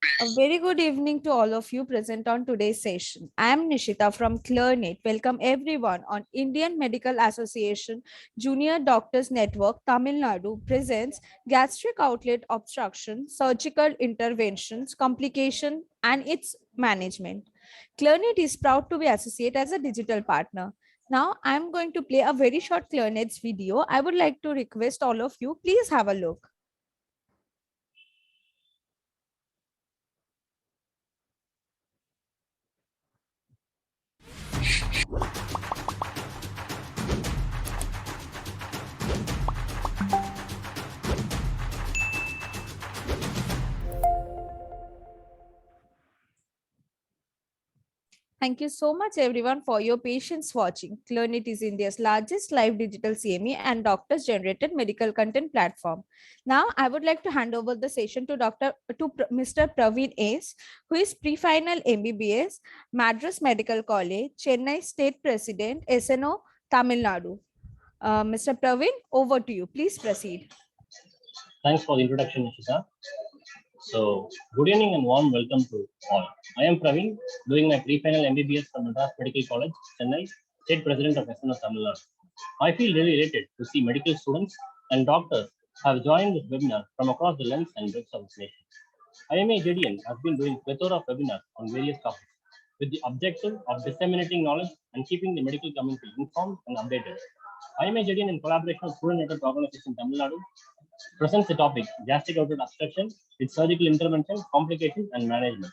A very good evening to all of you present on today's session. I am Nishita from ClearNet. Welcome everyone on Indian Medical Association Junior Doctors Network Tamil Nadu presents Gastric Outlet Obstruction, Surgical Interventions, Complication and its Management. ClearNet is proud to be associated as a digital partner. Now I am going to play a very short ClearNet's video. I would like to request all of you, please have a look. Thank you so much everyone for your patience watching. ClearNet is India's largest live digital CME and doctors generated medical content platform. Now I would like to hand over the session to Mr. Praveen S, who is pre-final MBBS, Madras Medical College, Chennai State President, SNO Tamilnadu. Mr. Praveen, over to you. Please proceed. Thanks for the introduction, Nishita. So, good evening and warm welcome to all. I am Praveen, doing my pre-final MBBS from Madras Medical College, Chennai, State President of SNO Tamilnadu. I feel really elated to see medical students and doctors have joined this webinar from across the lengths and breadth of this nation. IMA JDN has been doing plethora of webinars on various topics with the objective of disseminating knowledge and keeping the medical community informed and updated. IMA JDN, in collaboration with Student Network Organization Tamil Nadu, presents the topic gastric outlet obstruction, its surgical intervention, complications, and management.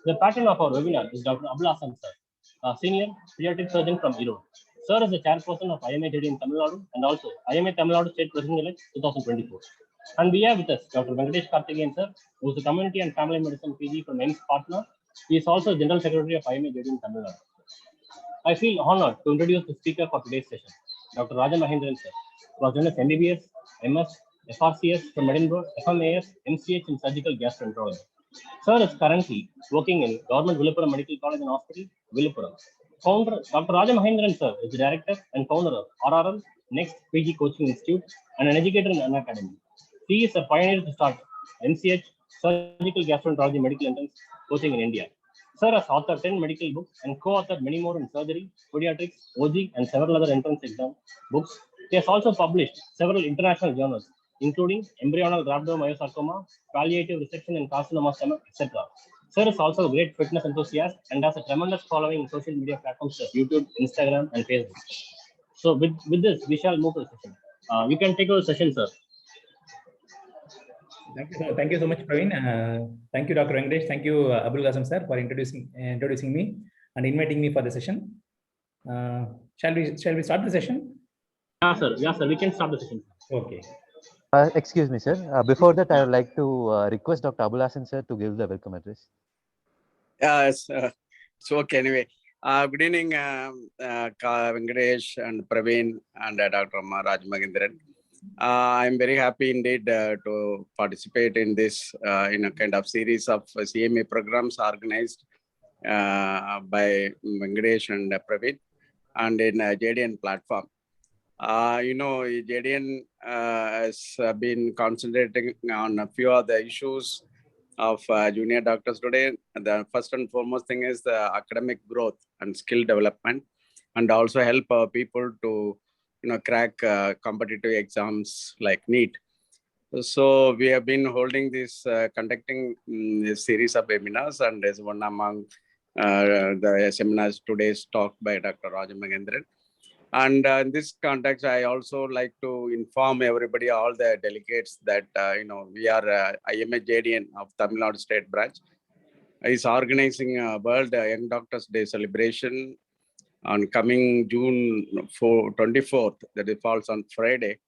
The pattern of our webinar is Dr. Abul Hasan sir, a senior pediatric surgeon from Erode. Sir is the chairperson of IMA JD in Tamil Nadu and also IMA Tamil Nadu State President-elect 2024. And we have with us Dr. Venkatesh Karthikeyan sir, who is the Community and Family Medicine PG from AIMS partner. He is also General Secretary of IMA JD in Tamil Nadu. I feel honored to introduce the speaker for today's session, Dr. RAJAMAHENDRAN sir, who has done his MBBS, MS, FRCS from EDINBURGH, FMAS, MCH in Surgical Gastroenterology. Sir is currently working in Government Villupuram Medical College and Hospital, Villupuram. Founder, Dr. RAJAMAHENDRAN sir is the director and founder of RRL Next PG Coaching Institute and an educator in an academy. He is a pioneer to start MCH, Surgical Gastroenterology Medical Entrance Coaching in India. Sir has authored 10 medical books and co-authored many more in surgery, pediatrics, OG, and several other entrance exam books. He has also published several international journals, including embryonal rhabdomyosarcoma, palliative resection and carcinoma, etc. Sir is also a great fitness enthusiast and has a tremendous following in social media platforms such as YouTube, Instagram, and Facebook. So with this, we shall move to the session. You can take over the session, sir. Thank you so much, Praveen. Thank you, Dr. Venkatesh. Thank you, Abul Hasan sir, for introducing me and inviting me for the session. Shall we start the session? Yeah, sir. Yeah, sir. We can start the session. Okay. Excuse me, sir. Before that, I would like to request Dr. Abul Hasan sir to give the welcome address. Yes, it's okay anyway. Good evening, Venkatesh and Praveen and Dr. RAJAMAHENDRAN. I'm very happy indeed to participate in this in a kind of series of CMA programs organized by Venkatesh and Praveen and in JDN platform. JDN has been concentrating on a few of the issues of junior doctors today. The first and foremost thing is the academic growth and skill development, and also help people to crack competitive exams like NEET. So we have been holding this, conducting this series of webinars, and there's one among the seminars today's talk by Dr. RAJAMAHENDRAN. And in this context, I also like to inform everybody, all the delegates, that we are IMA JDN of Tamil Nadu State Branch is organizing a World Young Doctors Day celebration on coming June 24th, that it falls on Friday,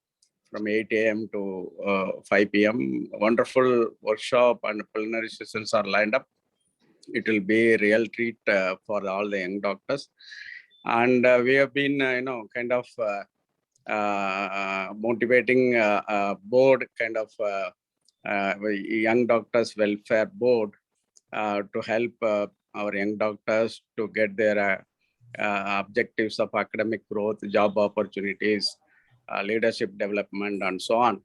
from 8 a.m. to 5 p.m. Wonderful workshop and preliminary sessions are lined up. It will be a real treat for all the young doctors. And we have been, kind of motivating a board, kind of young doctors welfare board, to help our young doctors to get their objectives of academic growth, job opportunities, leadership development, and so on.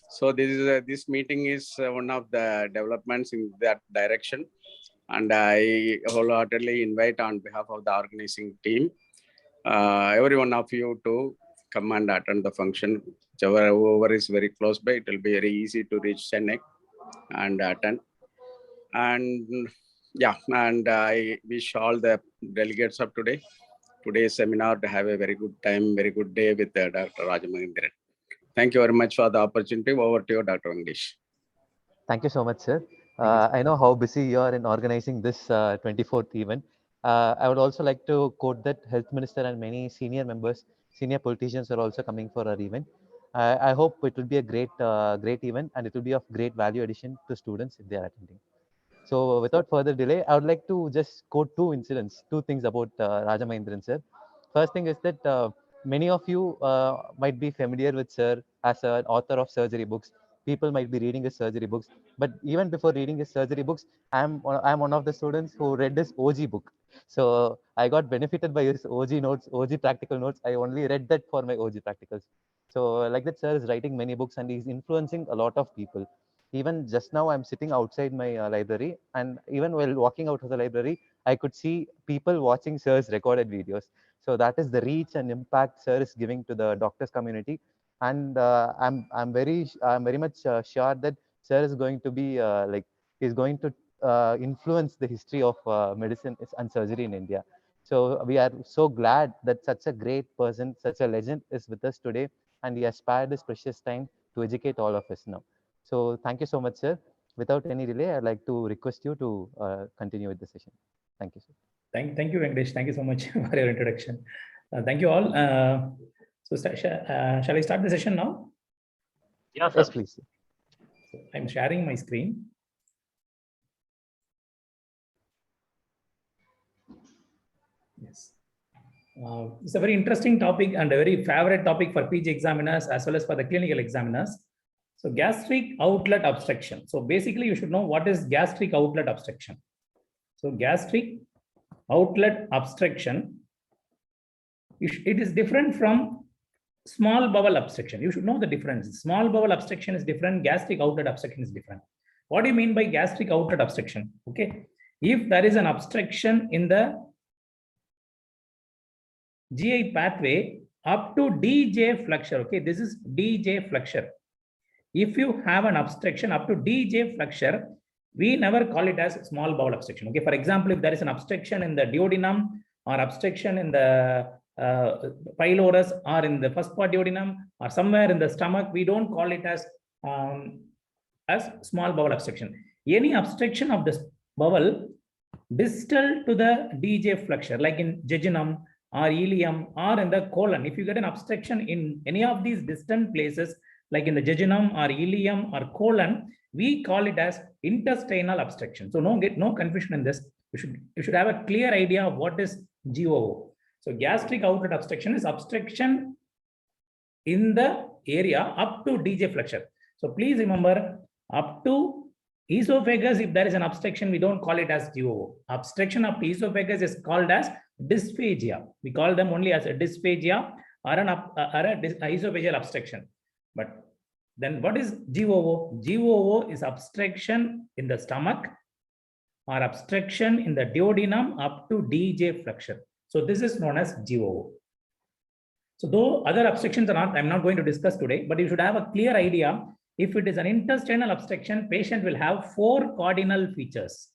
So this meeting is one of the developments in that direction. And I wholeheartedly invite on behalf of the organizing team, every one of you to come and attend the function. Whoever is very close by, it will be very easy to reach Chennai and attend. And yeah, and I wish all the delegates of today's seminar to have a very good time, very good day with Dr. Rajamahendran. Thank you very much for the opportunity. Over to you, Dr. English. Thank you so much, sir. I know how busy you are in organizing this 24th event. I would also like to quote that Health Minister and many senior members, senior politicians are also coming for our event. I hope it will be a great event, and it will be of great value addition to students if they are attending. So without further delay, I would like to just quote two things about Rajamahendran, sir. First thing is that many of you might be familiar with sir as an author of surgery books. People might be reading his surgery books, but even before reading his surgery books, I'm one of the students who read his OG book. So I got benefited by his OG notes, OG practical notes. I only read that for my OG practicals. So like that, sir is writing many books and he's influencing a lot of people. Even just now, I'm sitting outside my library, and even while walking out of the library, I could see people watching sir's recorded videos. So that is the reach and impact sir is giving to the doctors community. And I'm very much sure that sir is going to be he's going to influence the history of medicine and surgery in India. So we are so glad that such a great person, such a legend is with us today, and he has spared his precious time to educate all of us now. So thank you so much, sir. Without any delay, I'd like to request you to continue with the session. Thank you, sir. Thank you, Venkatesh. Thank you so much for your introduction. Thank you all. Shall I start the session now? Yes, Yes, please. Sir. I'm sharing my screen. Yes. It's a very interesting topic and a very favorite topic for PG examiners as well as for the clinical examiners. So gastric outlet obstruction. So basically you should know what is gastric outlet obstruction. So gastric outlet obstruction, it is different from small bowel obstruction. You should know the difference. Small bowel obstruction is different. Gastric outlet obstruction is different. What do you mean by gastric outlet obstruction? Okay. If there is an obstruction in the GI pathway up to DJ flexure, okay, this is DJ flexure. If you have an obstruction up to DJ flexure, we never call it as small bowel obstruction. Okay, for example, if there is an obstruction in the duodenum or obstruction in the pylorus or in the first part duodenum or somewhere in the stomach, we don't call it as small bowel obstruction. Any obstruction of the bowel distal to the DJ flexure, like in jejunum or ileum or in the colon. If you get an obstruction in any of these distant places, like in the jejunum or ileum or colon, we call it as intestinal obstruction. So no confusion in this. You should have a clear idea of what is GOO. So gastric outlet obstruction is obstruction in the area up to DJ flexure. So please remember, up to esophagus, if there is an obstruction, we don't call it as GOO. Obstruction of the esophagus is called as dysphagia. We call them only as a dysphagia or a esophageal obstruction. But then what is GOO? GOO is obstruction in the stomach or obstruction in the duodenum up to DJ flexure. So this is known as GOO. So though other obstructions are not, I'm not going to discuss today, but you should have a clear idea. If it is an intestinal obstruction, patient will have 4 cardinal features.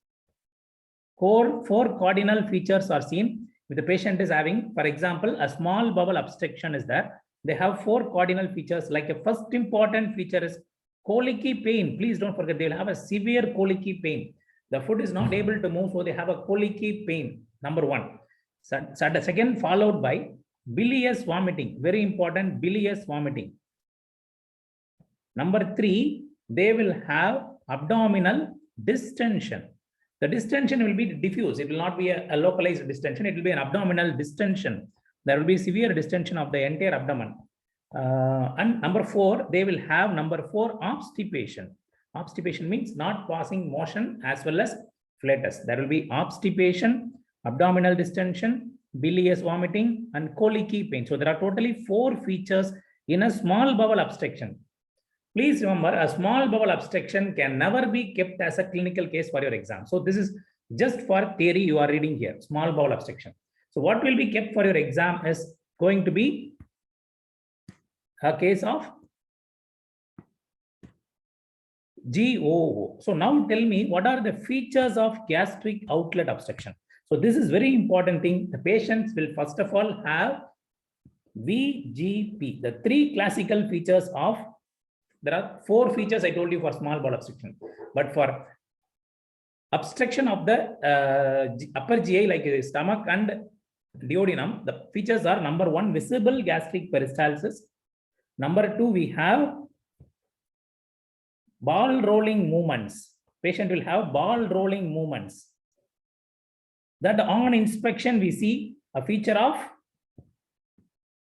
Four cardinal features are seen if the patient is having, for example, a small bowel obstruction is there. They have 4 cardinal features. Like a first important feature is colicky pain. Please don't forget, they will have a severe colicky pain. The foot is not able to move, so they have a colicky pain. Number 1. Second, followed by bilious vomiting. Very important, bilious vomiting. Number 3, they will have abdominal distension. The distension will be diffuse. It will not be a localized distension. It will be an abdominal distension. There will be severe distension of the entire abdomen. And number 4, they will have obstipation. Obstipation means not passing motion as well as flatus. There will be obstipation, abdominal distension, bilious vomiting, and colicky pain. So there are totally 4 features in a small bowel obstruction. Please remember, a small bowel obstruction can never be kept as a clinical case for your exam. So this is just for theory you are reading here, small bowel obstruction. So what will be kept for your exam is going to be a case of GOO. So now tell me, what are the features of gastric outlet obstruction? So this is very important thing. The patients will first of all have VGP, the three classical features of, there are 4 features I told you for small bowel obstruction, but for obstruction of the upper GI like stomach and duodenum, the features are: number 1, visible gastric peristalsis. Number 2, we have ball rolling movements. Patient will have ball rolling movements. That on inspection we see a feature of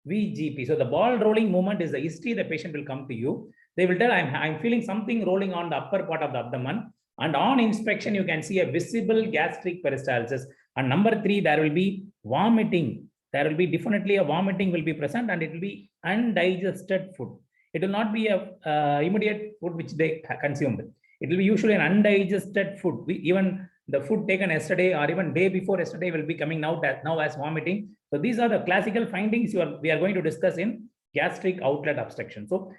VGP. So the ball rolling movement is the history. The patient will come to you. They will tell, I'm feeling something rolling on the upper part of the abdomen. And on inspection, you can see a visible gastric peristalsis. And number 3, there will be vomiting. There will be definitely a vomiting will be present, and it will be undigested food. It will not be a immediate food which they consumed. It will be usually an undigested food. Even the food taken yesterday or even day before yesterday will be coming out now as vomiting. So these are the classical findings we are going to discuss in gastric outlet obstruction. So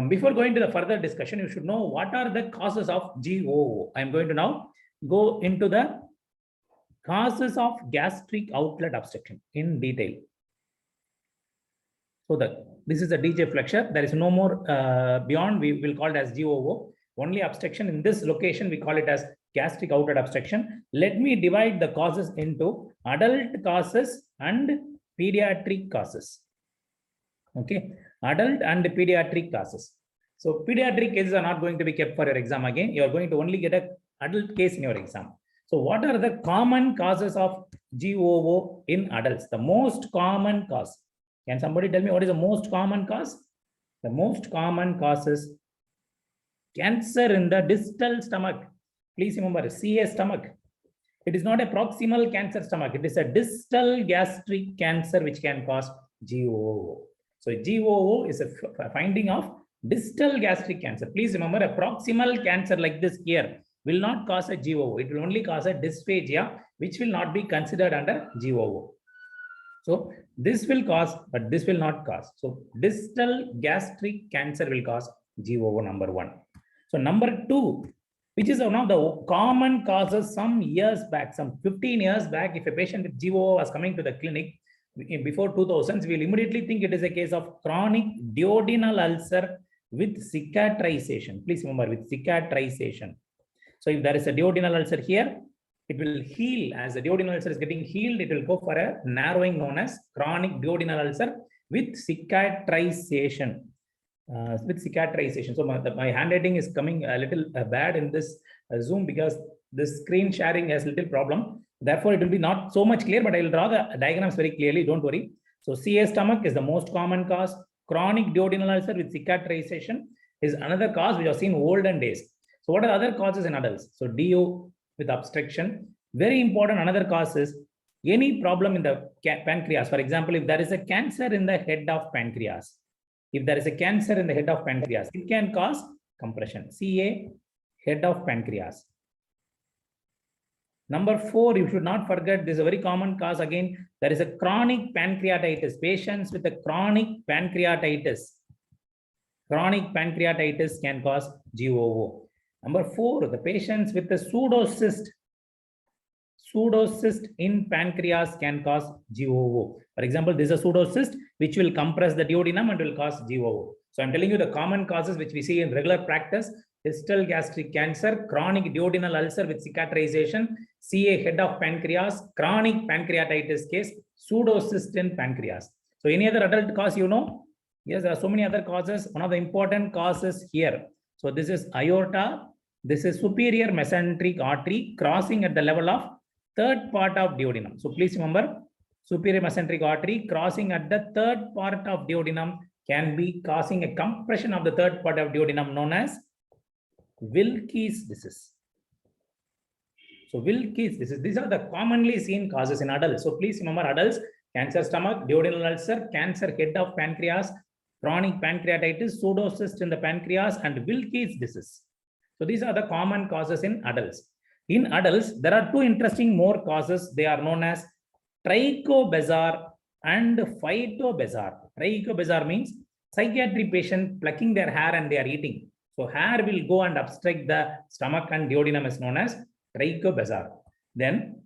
before going to the further discussion, you should know what are the causes of GOO. I am going to now go into the causes of gastric outlet obstruction in detail. So this is a DJ flexure. There is no more beyond. We will call it as GOO. Only obstruction in this location, we call it as gastric outlet obstruction. Let me divide the causes into adult causes and pediatric causes. Okay, adult and pediatric causes. So pediatric cases are not going to be kept for your exam again. You are going to only get an adult case in your exam. So what are the common causes of GOO in adults? The most common cause. Can somebody tell me what is the most common cause? The most common cause is cancer in the distal stomach. Please remember, CA stomach. It is not a proximal cancer stomach. It is a distal gastric cancer which can cause GOO. So GOO is a finding of distal gastric cancer. Please remember, a proximal cancer like this here will not cause a GOO. It will only cause a dysphagia, which will not be considered under GOO. So this will cause, but this will not cause. So distal gastric cancer will cause GOO, number 1. So number 2, which is one of the common causes some years back, some 15 years back, if a patient with GOO was coming to the clinic before 2000s, we will immediately think it is a case of chronic duodenal ulcer with cicatrization. Please remember, with cicatrization. So if there is a duodenal ulcer here, it will heal. As the duodenal ulcer is getting healed, it will go for a narrowing known as chronic duodenal ulcer with cicatrization. So my handwriting is coming a little bad in this Zoom because the screen sharing has a little problem. Therefore, it will be not so much clear, but I will draw the diagrams very clearly. Don't worry. So CA stomach is the most common cause. Chronic duodenal ulcer with cicatrization is another cause we have seen olden days. So what are the other causes in adults? So DO with obstruction. Very important, another cause is any problem in the pancreas. For example, if there is a cancer in the head of pancreas, if there is a cancer in the head of pancreas, it can cause compression. CA, head of pancreas. Number 4, you should not forget, this is a very common cause again. There is a chronic pancreatitis. Patients with a chronic pancreatitis. Chronic pancreatitis can cause GOO. Number 4, the patients with the pseudocyst. Pseudocyst in pancreas can cause GOO. For example, this is a pseudocyst which will compress the duodenum and will cause GOO. So I'm telling you the common causes which we see in regular practice: distal gastric cancer, chronic duodenal ulcer with cicatrization, CA head of pancreas, chronic pancreatitis case, pseudocyst in pancreas. So any other adult cause you know? Yes, there are so many other causes. One of the important causes here. So this is aorta. This is superior mesenteric artery crossing at the level of third part of duodenum. So please remember, superior mesenteric artery crossing at the third part of duodenum can be causing a compression of the third part of duodenum known as Wilkes disease. So Wilkes disease, these are the commonly seen causes in adults. So please remember, adults: cancer stomach, duodenal ulcer, cancer head of pancreas, chronic pancreatitis, pseudocyst in the pancreas, and Wilkie's disease. So these are the common causes in adults. In adults, there are two interesting more causes. They are known as trichobezoar and phytobezoar. Trichobezoar means psychiatric patient plucking their hair and they are eating. So hair will go and obstruct the stomach and duodenum is known as trichobezoar. Then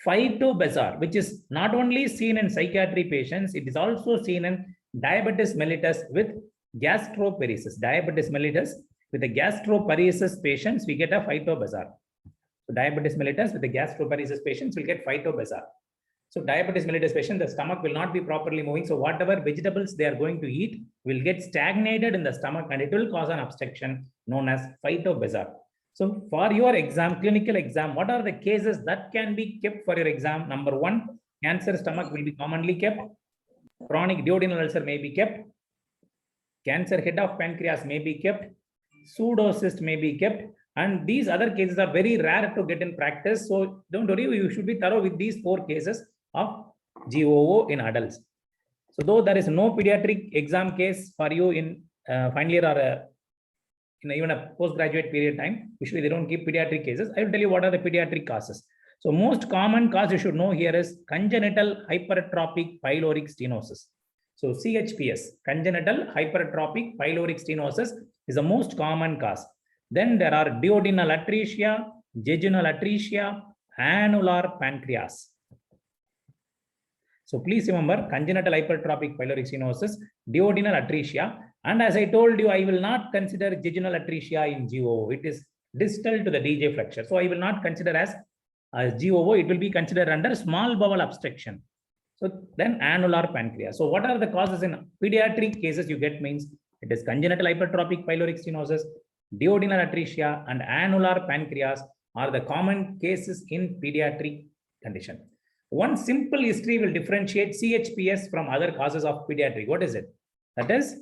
phytobezoar, which is not only seen in psychiatric patients, it is also seen in diabetes mellitus with gastroparesis. Diabetes mellitus with the gastroparesis patients, we get a phytobezoar. So diabetes mellitus with the gastroparesis patients will get phytobezoar. So diabetes mellitus patient, the stomach will not be properly moving. So whatever vegetables they are going to eat will get stagnated in the stomach and it will cause an obstruction known as phytobezoar. So for your exam, clinical exam, what are the cases that can be kept for your exam? Number one, cancer stomach will be commonly kept. Chronic duodenal ulcer may be kept. Cancer head of pancreas may be kept. Pseudocyst may be kept. And these other cases are very rare to get in practice. So don't worry, you should be thorough with these 4 cases of GOO in adults. So though there is no pediatric exam case for you in final year or in even a postgraduate period time, usually they don't give pediatric cases. I will tell you what are the pediatric causes. So most common cause you should know here is congenital hypertrophic pyloric stenosis. So CHPS, congenital hypertrophic pyloric stenosis is the most common cause. Then there are duodenal atresia, jejunal atresia, annular pancreas. So please remember congenital hypertrophic pyloric stenosis, duodenal atresia, and as I told you, I will not consider jejunal atresia in GOO. It is distal to the DJ flexure. So I will not consider as GOO. It will be considered under small bowel obstruction. So then annular pancreas. So what are the causes in pediatric cases you get means it is congenital hypertrophic pyloric stenosis, duodenal atresia, and annular pancreas are the common cases in pediatric condition. One simple history will differentiate CHPS from other causes of pediatric. What is it? That is,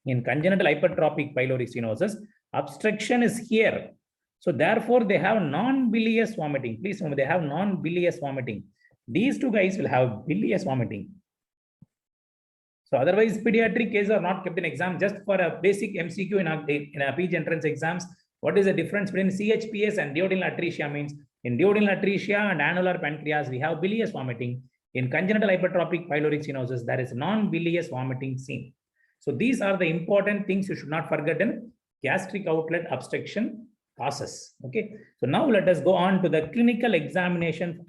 in congenital hypertrophic pyloric stenosis, obstruction is here. So therefore, they have non-bilious vomiting. Please remember, they have non-bilious vomiting. These two guys will have bilious vomiting. So otherwise, pediatric cases are not kept in exam. Just for a basic MCQ in a PG entrance exams, what is the difference between CHPS and duodenal atresia means? In duodenal atresia and annular pancreas, we have bilious vomiting. In congenital hypertrophic pyloric stenosis, there is non-bilious vomiting seen. So these are the important things you should not forget in gastric outlet obstruction causes. Okay. So now let us go on to the clinical examination,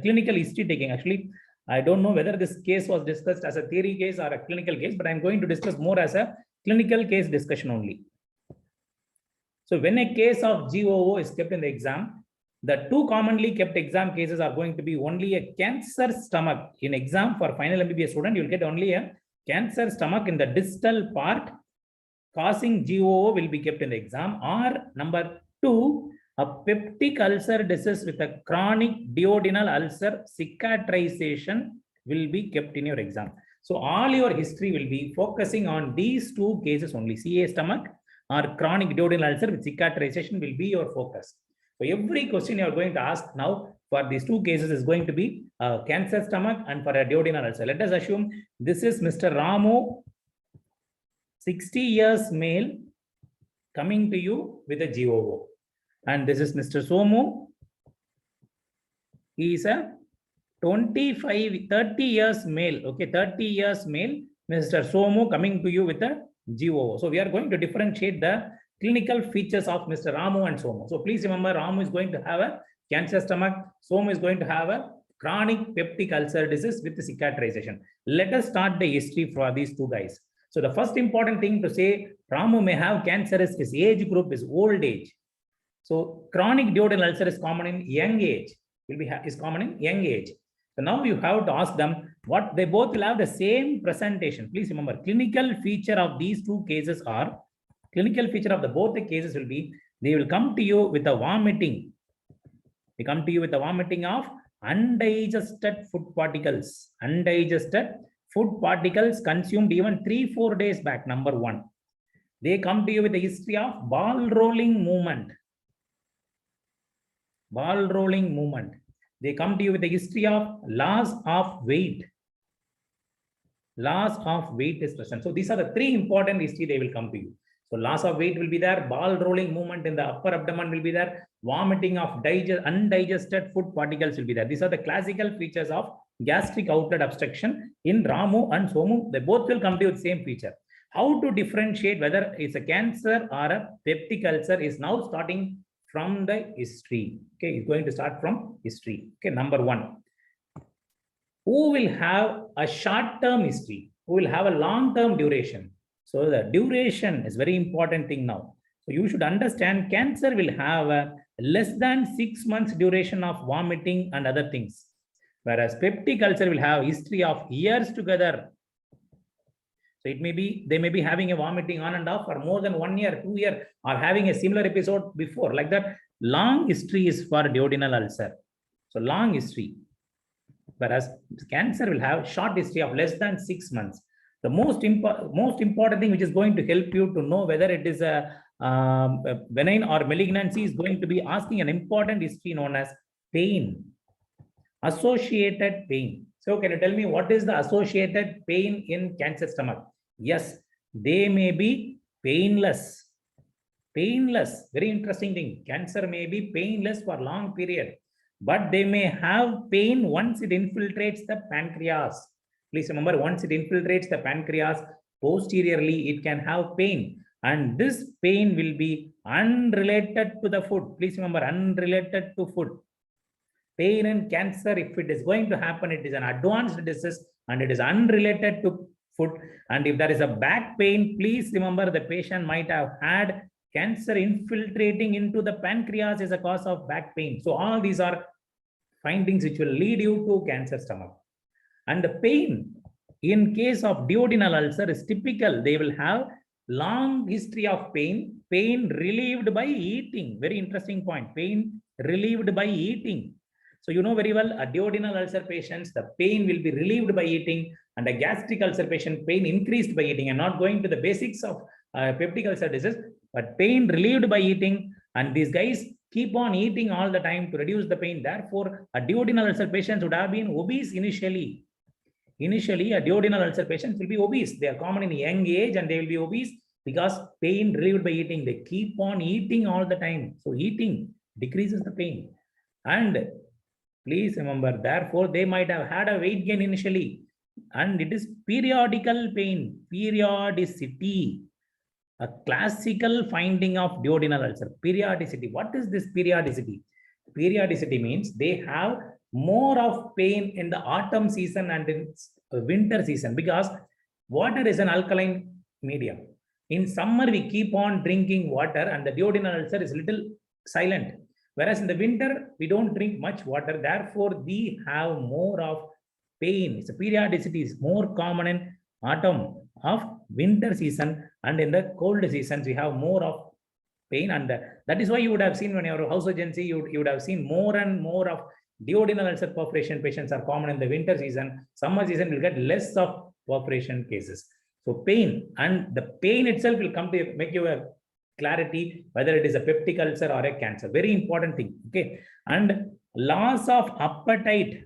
clinical history taking. Actually, I don't know whether this case was discussed as a theory case or a clinical case, but I'm going to discuss more as a clinical case discussion only. So when a case of GOO is kept in the exam, the two commonly kept exam cases are going to be only a cancer stomach. In exam for final MBBS student, you'll get only a cancer stomach in the distal part causing GOO will be kept in the exam, or number 2, a peptic ulcer disease with a chronic duodenal ulcer cicatrization will be kept in your exam. So all your history will be focusing on these two cases only. CA stomach or chronic duodenal ulcer with cicatrization will be your focus. So every question you are going to ask now for these two cases is going to be a cancer stomach and for a duodenal ulcer. Let us assume this is Mr. Ramu, 60 years male, coming to you with a GOO. And this is Mr. Somu. He is a 30 years male. Okay, 30 years male, Mr. Somu coming to you with a GOO. So we are going to differentiate the clinical features of Mr. Ramu and Somu. So please remember, Ramu is going to have a cancer stomach. Somu is going to have a chronic peptic ulcer disease with cicatrization. Let us start the history for these two guys. So the first important thing to say, Ramu may have cancer is his age group is old age. So chronic duodenal ulcer is common in young age. Is common in young age. So now you have to ask them what they both will have the same presentation. Please remember, clinical feature of these two cases are, clinical feature of the both the cases will be, they will come to you with a vomiting. They come to you with a vomiting of undigested food particles. Undigested food particles consumed even 3-4 days back, number 1. They come to you with a history of ball rolling movement. Ball rolling movement. They come to you with a history of loss of weight. Loss of weight is present. So these are the three important history they will come to you. So loss of weight will be there, ball rolling movement in the upper abdomen will be there, vomiting of undigested food particles will be there. These are the classical features of gastric outlet obstruction in Ramu and Somu. They both will come to you with the same feature. How to differentiate whether it's a cancer or a peptic ulcer is now starting from the history. Okay, it's going to start from history. Okay, number one. Who will have a short-term history? Who will have a long-term duration? So the duration is very important thing now. So you should understand cancer will have a less than 6 months duration of vomiting and other things. Whereas peptic ulcer will have history of years together. So it may be, they may be having a vomiting on and off for more than 1 year, 2 years, or having a similar episode before. Like that, long history is for duodenal ulcer. So long history. Whereas cancer will have short history of less than 6 months. The most important thing which is going to help you to know whether it is a benign or malignancy is going to be asking an important history known as pain, associated pain. So can you tell me what is the associated pain in cancer stomach? Yes, they may be painless. Painless, very interesting thing. Cancer may be painless for long period, but they may have pain once it infiltrates the pancreas. Please remember, once it infiltrates the pancreas, posteriorly, it can have pain. And this pain will be unrelated to the food. Please remember, unrelated to food. Pain in cancer, if it is going to happen, it is an advanced disease and it is unrelated to food. And if there is a back pain, please remember the patient might have had cancer infiltrating into the pancreas as a cause of back pain. So all these are findings which will lead you to cancer stomach. And the pain in case of duodenal ulcer is typical. They will have long history of pain, pain relieved by eating. Very interesting point. Pain relieved by eating. So you know very well, a duodenal ulcer patients, the pain will be relieved by eating, and a gastric ulcer patient, pain increased by eating. I'm not going to the basics of peptic ulcer disease, but pain relieved by eating. And these guys keep on eating all the time to reduce the pain. Therefore, a duodenal ulcer patient would have been obese initially. Initially, a duodenal ulcer patient will be obese. They are common in a young age and they will be obese because pain relieved by eating. They keep on eating all the time. So eating decreases the pain. And please remember, therefore, they might have had a weight gain initially. And it is periodical pain, periodicity. A classical finding of duodenal ulcer, periodicity. What is this periodicity? Periodicity means they have more of pain in the autumn season and in winter season, because water is an alkaline medium. In summer, we keep on drinking water and the duodenal ulcer is little silent. Whereas in the winter, we don't drink much water. Therefore, we have more of pain. So periodicity is more common in autumn of winter season, and in the cold seasons, we have more of pain. And that is why you would have seen when your house agency, you would have seen more and more of duodenal ulcer perforation patients are common in the winter season. Summer season will get less of perforation cases. So pain, and the pain itself will come to make you a clarity whether it is a peptic ulcer or a cancer. Very important thing. Okay. And loss of appetite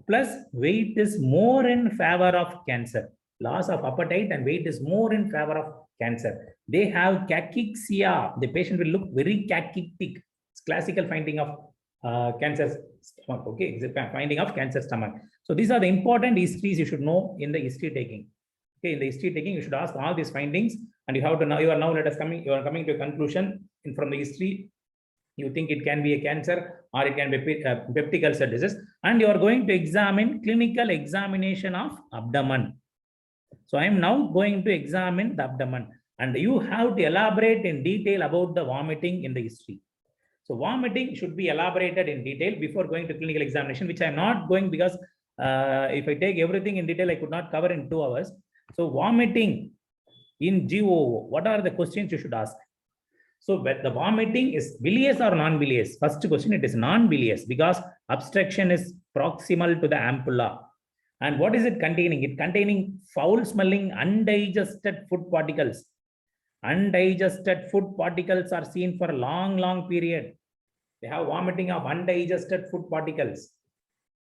plus weight is more in favor of cancer. Loss of appetite and weight is more in favor of cancer. They have cachexia. The patient will look very cachectic. It's classical finding of cancer stomach. Okay, it's a finding of cancer stomach. So these are the important histories you should know in the history taking. Okay, in the history taking, you should ask all these findings, and you have to now. You are coming to a conclusion from the history. You think it can be a cancer or it can be peptic ulcer disease, and you are going to examine clinical examination of abdomen. So I am now going to examine the abdomen, and you have to elaborate in detail about the vomiting in the history. So vomiting should be elaborated in detail before going to clinical examination, which I am not going, because if I take everything in detail, I could not cover in 2 hours. So vomiting in GOO, what are the questions you should ask? So the vomiting is bilious or non-bilious? First question, it is non-bilious because obstruction is proximal to the ampulla. And what is it containing? It containing foul smelling undigested food particles. Undigested food particles are seen for a long period. They have vomiting of undigested food particles.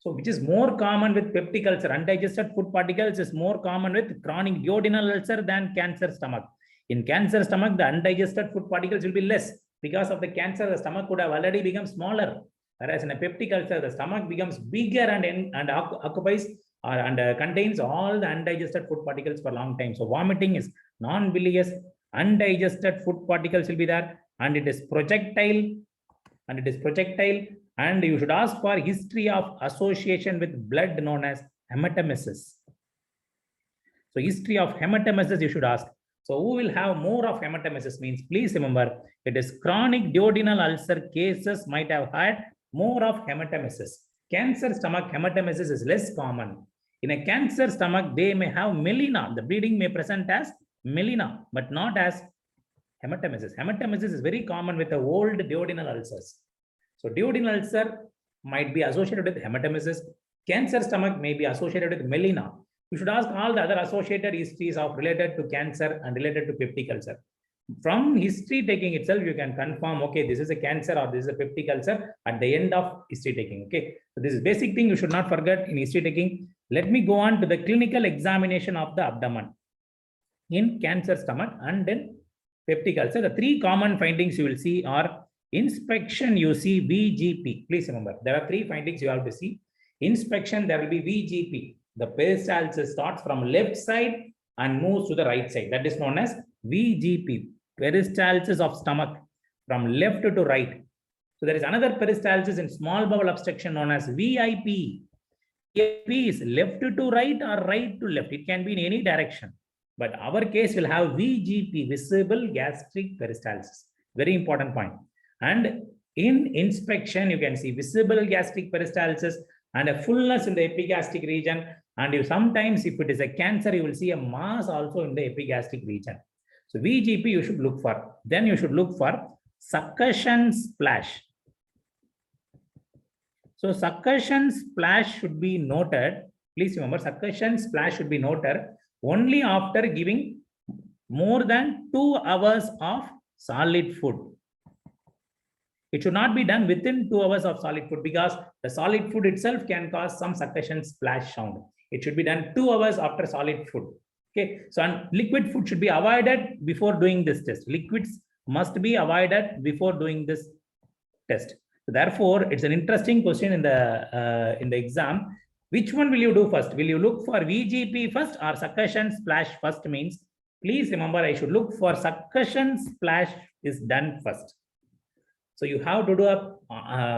So which is more common with peptic ulcer? Undigested food particles is more common with chronic duodenal ulcer than cancer stomach. In cancer stomach, the undigested food particles will be less. Because of the cancer, the stomach could have already become smaller. Whereas in a peptic ulcer, the stomach becomes bigger and occupies and contains all the undigested food particles for a long time. So vomiting is non-bilious, undigested food particles will be there, and it is projectile, and you should ask for history of association with blood known as hematemesis. So history of hematemesis you should ask. So who will have more of hematemesis means, please remember, it is chronic duodenal ulcer cases might have had more of hematemesis. Cancer stomach hematemesis is less common. In a cancer stomach, they may have melena. The bleeding may present as melena, but not as hematemesis. Hematemesis is very common with the old duodenal ulcers. So duodenal ulcer might be associated with hematemesis. Cancer stomach may be associated with melena. You should ask all the other associated histories of related to cancer and related to peptic ulcer. From history taking itself, you can confirm, okay, this is a cancer or this is a peptic ulcer at the end of history taking. Okay, so this is basic thing you should not forget in history taking. Let me go on to the clinical examination of the abdomen in cancer stomach and then peptic ulcer. The three common findings you will see are inspection, you see VGP. Please remember, there are three findings you have to see. Inspection, there will be VGP. The peristalsis starts from left side and moves to the right side. That is known as VGP, peristalsis of stomach from left to right. So there is another peristalsis in small bowel obstruction known as VIP. VIP is left to right or right to left. It can be in any direction. But our case will have VGP, visible gastric peristalsis. Very important point. And in inspection, you can see visible gastric peristalsis and a fullness in the epigastric region. And you sometimes, if it is a cancer, you will see a mass also in the epigastric region. So VGP you should look for. Then you should look for succussion splash. So succussion splash should be noted. Please remember, succussion splash should be noted only after giving more than 2 hours of solid food. It should not be done within 2 hours of solid food because the solid food itself can cause some succussion splash sound. It should be done 2 hours after solid food. Okay, so and liquid food should be avoided before doing this test. Liquids must be avoided before doing this test. So therefore, it's an interesting question in the exam. Which one will you do first? Will you look for VGP first or succussion splash first? Means, please remember, I should look for succussion splash is done first. So you have to do a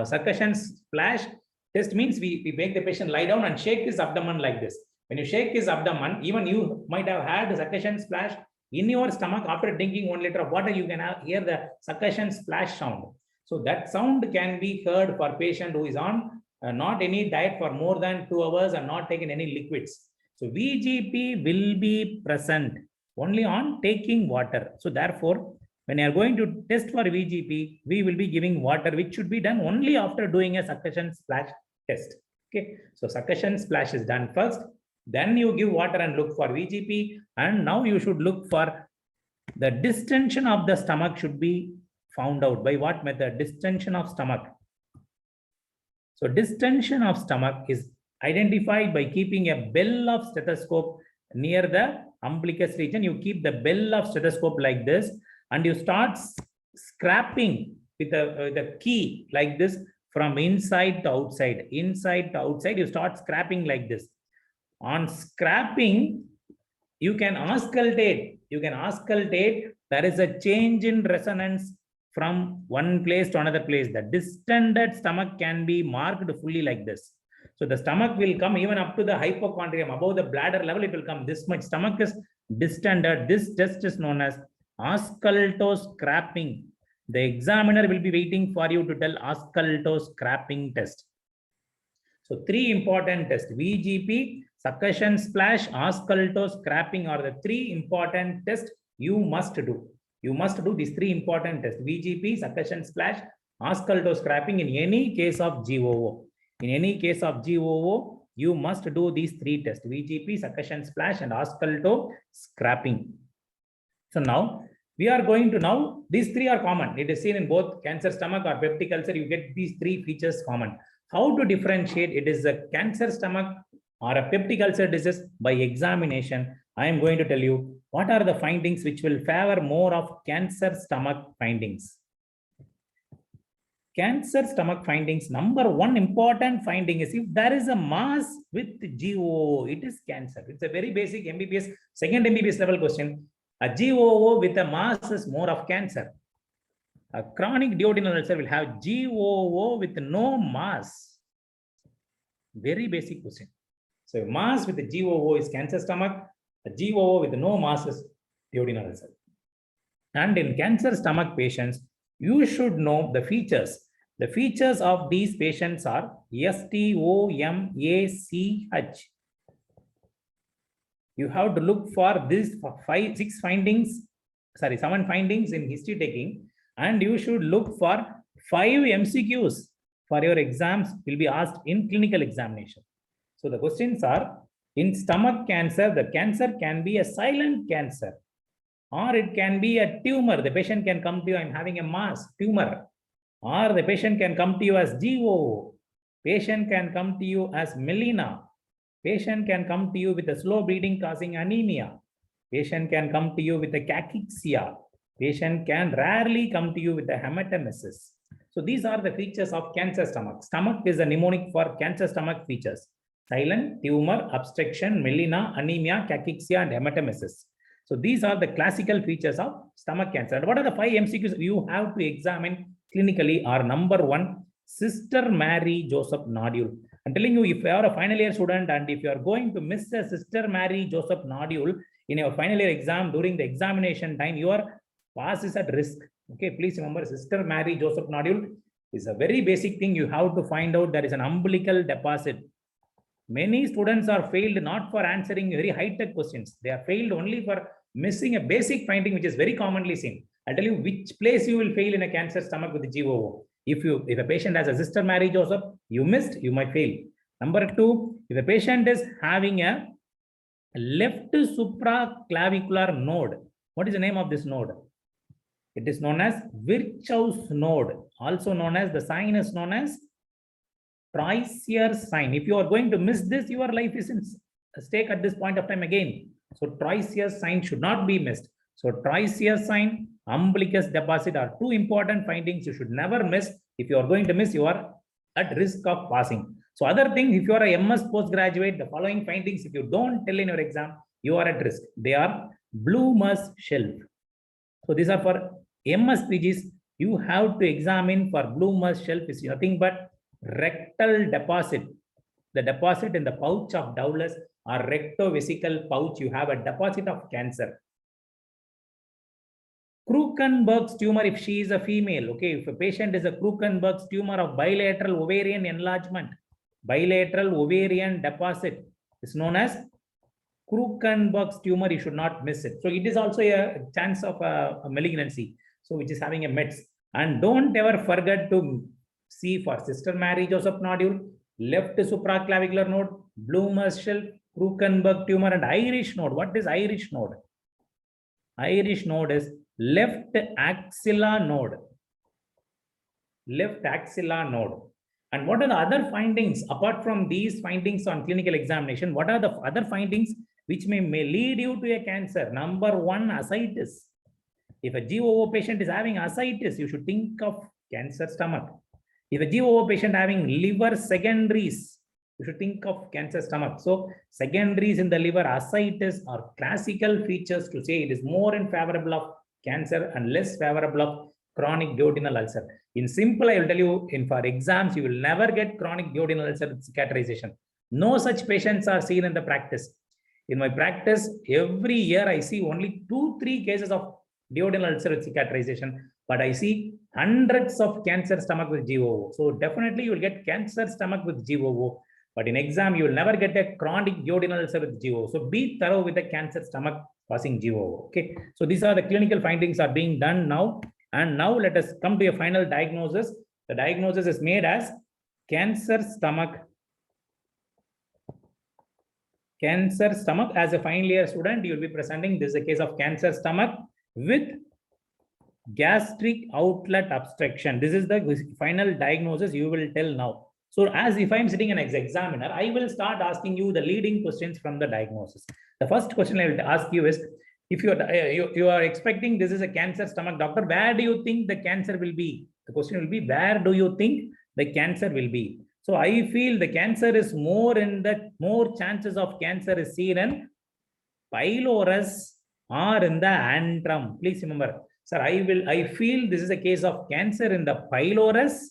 succussion splash test. Means we make the patient lie down and shake his abdomen like this. When you shake his abdomen, even you might have had the succussion splash in your stomach after drinking 1 liter of water, you can hear the succussion splash sound. So that sound can be heard for patient who is on not any diet for more than 2 hours and not taken any liquids. So VGP will be present only on taking water. So therefore, when you are going to test for VGP, we will be giving water, which should be done only after doing a succussion splash test. Okay, so succussion splash is done first. Then you give water and look for VGP. And now you should look for the distension of the stomach should be found out. By what method? Distension of stomach. So distension of stomach is identified by keeping a bell of stethoscope near the umbilicus region. You keep the bell of stethoscope like this and you start scraping with the key like this from inside to outside. Inside to outside, you start scraping like this. On scrapping, you can auscultate. There is a change in resonance from one place to another place. The distended stomach can be marked fully like this. So the stomach will come even up to the hypochondrium, above the bladder level, it will come this much. Stomach is distended. This test is known as auscultoscraping. The examiner will be waiting for you to tell auscultoscraping test. So 3 important tests: VGP, succussion splash, auscultoscraping are the 3 important tests you must do. You must do these 3 important tests: VGP, succussion splash, auscultoscraping in any case of GOO. In any case of GOO, you must do these 3 tests: VGP, succussion splash, and auscultoscraping. So now we are going to these 3 are common. It is seen in both cancer stomach or peptic ulcer. You get these 3 features common. How to differentiate it is a cancer stomach or a peptic ulcer disease? By examination, I am going to tell you what are the findings which will favor more of cancer stomach findings. Cancer stomach findings, number one important finding is if there is a mass with GOO, it is cancer. It's a very basic MBBS, second MBBS level question. A GOO with a mass is more of cancer. A chronic duodenal ulcer will have GOO with no mass. Very basic question. So mass with the GOO is cancer stomach. A GOO with no mass is duodenal ulcer. And in cancer stomach patients, you should know the features. The features of these patients are STOMACH. You have to look for these 7 findings in history taking, and you should look for 5 MCQs for your exams will be asked in clinical examination. So the questions are, in stomach cancer, the cancer can be a silent cancer, or it can be a tumor. The patient can come to you, I'm having a mass tumor. Or the patient can come to you as GOO. Patient can come to you as melena. Patient can come to you with a slow bleeding causing anemia. Patient can come to you with a cachexia. Patient can rarely come to you with a hematemesis. So these are the features of cancer stomach. Stomach is a mnemonic for cancer stomach features. Silent, tumor, obstruction, melena, anemia, cachexia, and hematemesis. So these are the classical features of stomach cancer. And what are the 5 MCQs you have to examine clinically? Are number 1, Sister Mary Joseph nodule. I'm telling you, if you are a final year student and if you are going to miss a Sister Mary Joseph nodule in your final year exam during the examination time, your pass is at risk. Okay, please remember, Sister Mary Joseph nodule is a very basic thing. You have to find out there is an umbilical deposit. Many students are failed not for answering very high-tech questions. They are failed only for missing a basic finding, which is very commonly seen. I'll tell you which place you will fail in a cancer stomach with the GOO. If a patient has a Sister Mary Joseph, you missed, you might fail. Number 2, if a patient is having a left supraclavicular node, what is the name of this node? It is known as Virchow's node. Also known as, the sign is known as Treissier's sign. If you are going to miss this, your life is in stake at this point of time again. So Treissier's sign should not be missed. So Treissier's sign, umbilicus deposit are 2 important findings you should never miss. If you are going to miss, you are at risk of passing. So other things, if you are a MS postgraduate, the following findings, if you don't tell in your exam, you are at risk. They are Bloomer's shelf. So these are for MS PGs. You have to examine for Bloomer's shelf is nothing but rectal deposit. The deposit in the pouch of Dowler's or rectovesical pouch, you have a deposit of cancer. Krukenberg's tumor, if she is a female, okay, if a patient is a Krukenberg's tumor of bilateral ovarian enlargement, bilateral ovarian deposit is known as Krukenberg's tumor, you should not miss it. So it is also a chance of a malignancy, so which is having a METS. And don't ever forget to see for Sister Mary Joseph nodule, left supraclavicular node, Bloomer's shelf, Krukenberg tumor, and Irish node. What is Irish node? Irish node is left axilla node. Left axilla node. And what are the other findings apart from these findings on clinical examination? What are the other findings which may lead you to a cancer? Number 1, ascites. If a GOO patient is having ascites, you should think of cancer stomach. If a GOO patient having liver secondaries, you should think of cancer stomach. So secondaries in the liver, ascites are classical features to say it is more in favorable of cancer and less favorable of chronic duodenal ulcer. In simple, I will tell you, for exams, you will never get chronic duodenal ulcer with cicatrization. No such patients are seen in the practice. In my practice, every year I see only 2-3 cases of duodenal ulcer with cicatrization, but I see hundreds of cancer stomach with GOO. So definitely you will get cancer stomach with GOO, but in exam, you will never get a chronic duodenal ulcer with GOO. So be thorough with the cancer stomach causing GOO. Okay. So these are the clinical findings are being done now. And now let us come to a final diagnosis. The diagnosis is made as cancer stomach. Cancer stomach. As a final year student, you will be presenting this is a case of cancer stomach with gastric outlet obstruction. This is the final diagnosis you will tell now. So as if I'm sitting an examiner, I will start asking you the leading questions from the diagnosis. The first question I will ask you is, if you are expecting this is a cancer stomach, doctor, where do you think the cancer will be? The question will be, where do you think the cancer will be? So I feel the cancer is more chances of cancer is seen in pylorus or in the antrum. Please remember, sir, I feel this is a case of cancer in the pylorus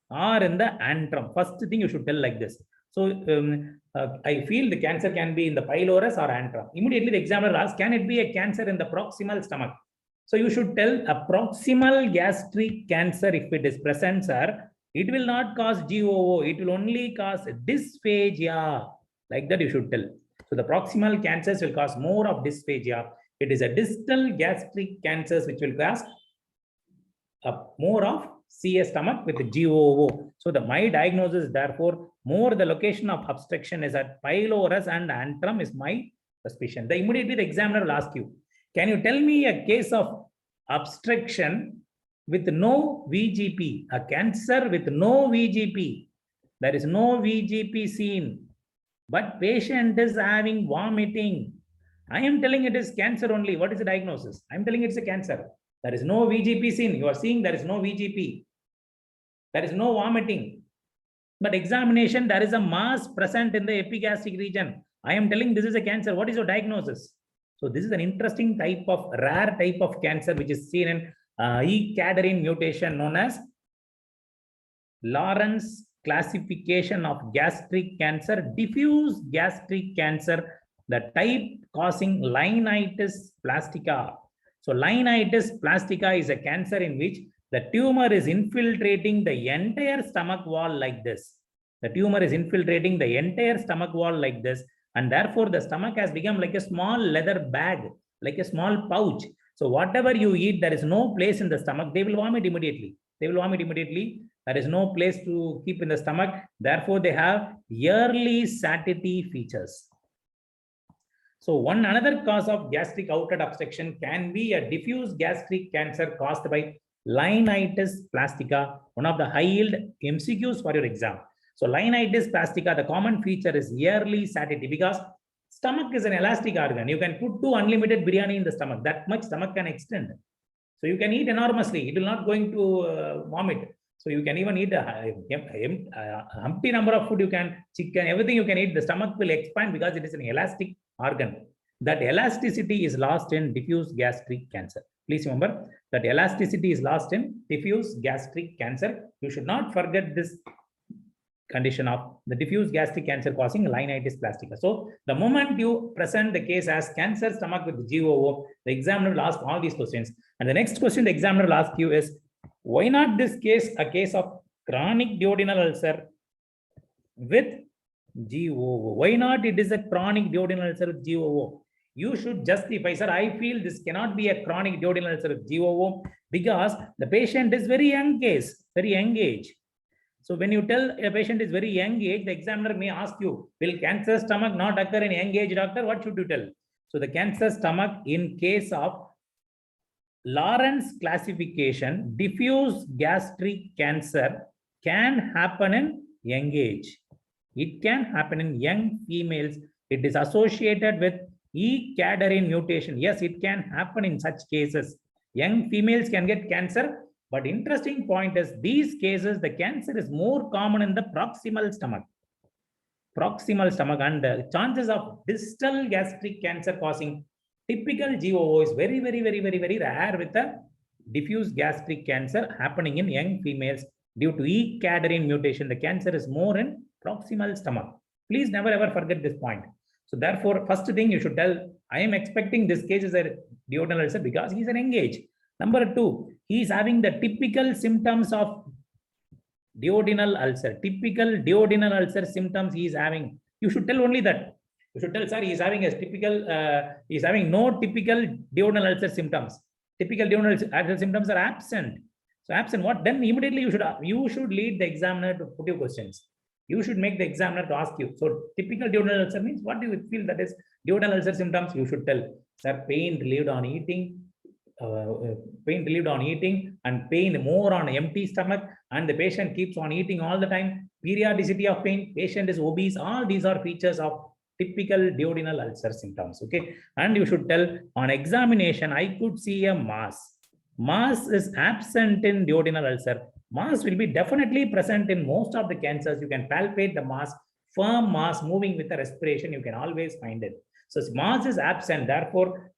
or in the antrum. First thing you should tell like this. So I feel the cancer can be in the pylorus or antrum. Immediately the examiner asks, can it be a cancer in the proximal stomach? So you should tell a proximal gastric cancer if it is present, sir. It will not cause GOO. It will only cause dysphagia. Like that you should tell. So the proximal cancers will cause more of dysphagia. It is a distal gastric cancers which will cause more of CS stomach with GOO. So my diagnosis, therefore, more the location of obstruction is at pylorus and antrum is my suspicion. Immediately the examiner will ask you, can you tell me a case of obstruction with no VGP, a cancer with no VGP? There is no VGP seen, but patient is having vomiting. I am telling it is cancer only. What is the diagnosis? I am telling it's a cancer. There is no VGP seen. You are seeing there is no VGP. There is no vomiting. But examination, there is a mass present in the epigastric region. I am telling this is a cancer. What is your diagnosis? So this is an interesting type of rare type of cancer which is seen in E-cadherin mutation known as Lawrence classification of gastric cancer, diffuse gastric cancer, the type causing Linitis plastica. So Linitis plastica is a cancer in which the tumor is infiltrating the entire stomach wall like this. The tumor is infiltrating the entire stomach wall like this. And therefore, the stomach has become like a small leather bag, like a small pouch. So whatever you eat, there is no place in the stomach. They will vomit immediately. They will vomit immediately. There is no place to keep in the stomach. Therefore, they have yearly satiety features. So another cause of gastric outlet obstruction can be a diffuse gastric cancer caused by Linitis plastica, one of the high-yield MCQs for your exam. So Linitis plastica, the common feature is yearly satiety because stomach is an elastic organ. You can put 2 unlimited biryani in the stomach. That much stomach can extend. So you can eat enormously. It will not going to vomit. So you can even eat a humpty number of food. You can chicken, everything you can eat. The stomach will expand because it is an elastic organ. That elasticity is lost in diffuse gastric cancer. Please remember that elasticity is lost in diffuse gastric cancer. You should not forget this condition of the diffuse gastric cancer causing Linitis plastica. So the moment you present the case as cancer stomach with GOO, the examiner will ask all these questions. And the next question the examiner will ask you is, why not this case a case of chronic duodenal ulcer with GOO? Why not it is a chronic duodenal ulcer with GOO? You should justify, sir, I feel this cannot be a chronic duodenal ulcer with GOO because the patient is very young case, very young age. So when you tell a patient is very young age, the examiner may ask you, will cancer stomach not occur in young age, doctor? What should you tell? So the cancer stomach in case of Lawrence classification, diffuse gastric cancer can happen in young age. It can happen in young females. It is associated with E-cadherin mutation. Yes, it can happen in such cases. Young females can get cancer. But interesting point is these cases, the cancer is more common in the proximal stomach. Proximal stomach, and the chances of distal gastric cancer causing typical GOO is very rare with the diffuse gastric cancer happening in young females due to E-cadherin mutation. The cancer is more in proximal stomach. Please never ever forget this point. So therefore, first thing you should tell, I am expecting this case is a duodenal ulcer because he is an young age. Number 2, he is having the typical symptoms of duodenal ulcer. Typical duodenal ulcer symptoms he is having. You should tell only that. You should tell, sir, he is having a typical, he is having no typical duodenal ulcer symptoms. Typical duodenal ulcer symptoms are absent. So absent, what then? Immediately you should lead the examiner to put your questions. You should make the examiner to ask you. So typical duodenal ulcer means what do you feel that is duodenal ulcer symptoms? You should tell, sir, pain relieved on eating, pain relieved on eating and pain more on empty stomach, and the patient keeps on eating all the time, periodicity of pain, patient is obese, all these are features of typical duodenal ulcer symptoms. Okay, and you should tell on examination, I could see a mass. Mass is absent in duodenal ulcer. Mass will be definitely present in most of the cancers. You can palpate the mass, firm mass moving with the respiration, you can always find it. So mass is absent, therefore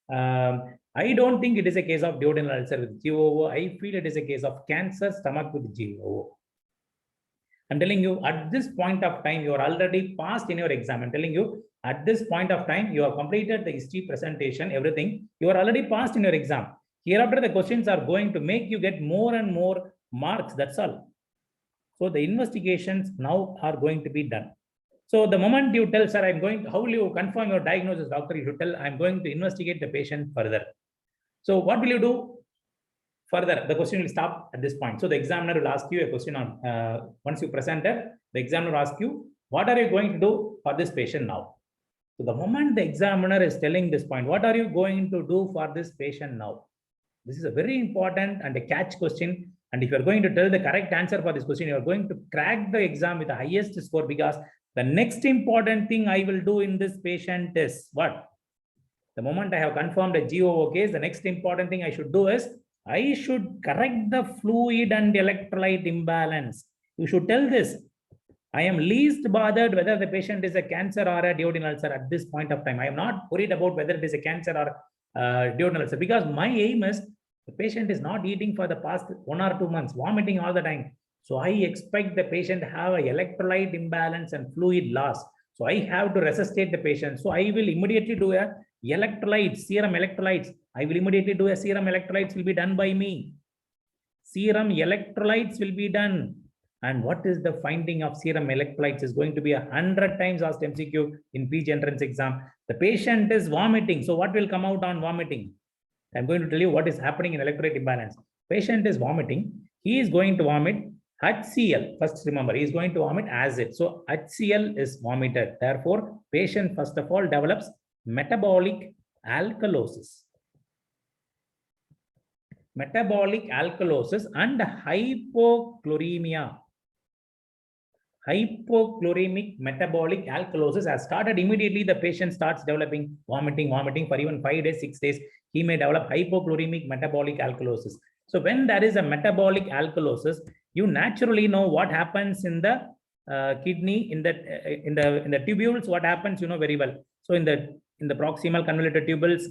I don't think it is a case of duodenal ulcer with GOO. I feel it is a case of cancer stomach with GOO. I'm telling you, at this point of time, you are already passed in your exam. I'm telling you, at this point of time, you have completed the history presentation, everything. You are already passed in your exam. Hereafter, the questions are going to make you get more and more marks. That's all. So the investigations now are going to be done. So the moment you tell, sir, I'm going, how will you confirm your diagnosis, doctor? You should tell, I'm going to investigate the patient further. So what will you do further? The question will stop at this point. So the examiner will ask you a question on, once you present it, the examiner will ask you, what are you going to do for this patient now? So the moment the examiner is telling this point, what are you going to do for this patient now? This is a very important and a catch question. And if you're going to tell the correct answer for this question, you're going to crack the exam with the highest score, because the next important thing I will do in this patient is what? The moment I have confirmed a GOO case, the next important thing I should do is I should correct the fluid and electrolyte imbalance. You should tell this. I am least bothered whether the patient is a cancer or a duodenal ulcer at this point of time. I am not worried about whether it is a cancer or duodenal ulcer, because my aim is the patient is not eating for the past 1 or 2 months, vomiting all the time. So I expect the patient to have an electrolyte imbalance and fluid loss. So I have to resuscitate the patient. So I will immediately do a electrolytes, serum electrolytes. I will immediately do a serum electrolytes will be done by me. Serum electrolytes will be done. And what is the finding of serum electrolytes is going to be 100 times asked MCQ in PG entrance exam. The patient is vomiting. So what will come out on vomiting? I'm going to tell you what is happening in electrolyte imbalance. Patient is vomiting. He is going to vomit HCl. First, remember, he is going to vomit acid. So HCl is vomited. Therefore, patient first of all develops metabolic alkalosis. Metabolic alkalosis and hypochloremia. Hypochloremic metabolic alkalosis has started immediately. The patient starts developing vomiting for even 5 days, 6 days. He may develop hypochloremic metabolic alkalosis. So when there is a metabolic alkalosis, you naturally know what happens in the kidney, in the tubules. What happens, you know very well. So in the proximal convoluted tubules,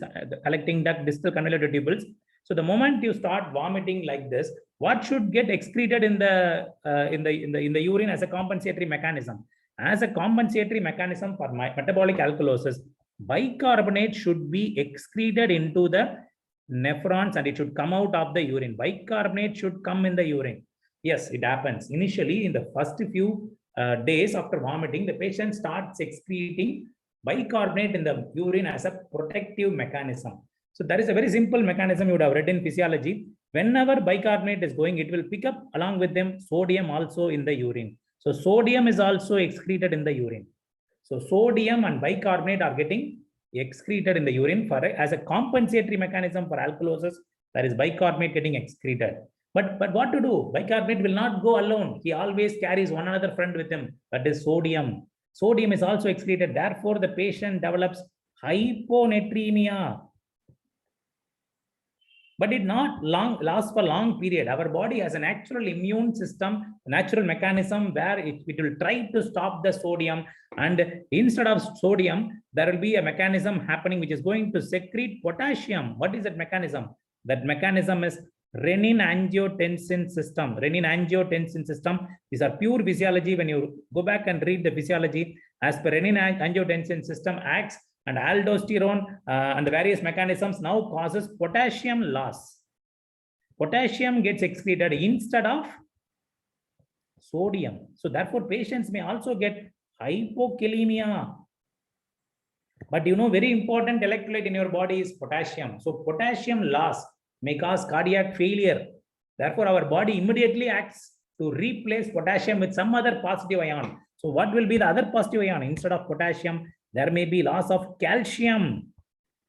collecting duct, distal convoluted tubules. So the moment you start vomiting like this, what should get excreted in the urine as a compensatory mechanism? As a compensatory mechanism for metabolic alkalosis, bicarbonate should be excreted into the nephrons and it should come out of the urine. Bicarbonate should come in the urine. Yes, it happens. Initially, in the first few days after vomiting, the patient starts excreting bicarbonate in the urine as a protective mechanism. So that is a very simple mechanism you would have read in physiology. Whenever bicarbonate is going, it will pick up along with them sodium also in the urine. So sodium is also excreted in the urine. So sodium and bicarbonate are getting excreted in the urine for as a compensatory mechanism for alkalosis. That is bicarbonate getting excreted. But what to do? Bicarbonate will not go alone. He always carries one another friend with him. That is sodium. Sodium is also excreted. Therefore, the patient develops hyponatremia. But it not lasts for long period. Our body has a natural immune system, a natural mechanism where it will try to stop the sodium. And instead of sodium, there will be a mechanism happening which is going to secrete potassium. What is that mechanism? That mechanism is renin-angiotensin system. Renin-angiotensin system. These are pure physiology. When you go back and read the physiology, as per renin-angiotensin system acts, and aldosterone and the various mechanisms now causes potassium loss. Potassium gets excreted instead of sodium. So therefore, patients may also get hypokalemia. But you know, very important electrolyte in your body is potassium. So potassium loss may cause cardiac failure. Therefore, our body immediately acts to replace potassium with some other positive ion. So what will be the other positive ion? Instead of potassium, there may be loss of calcium.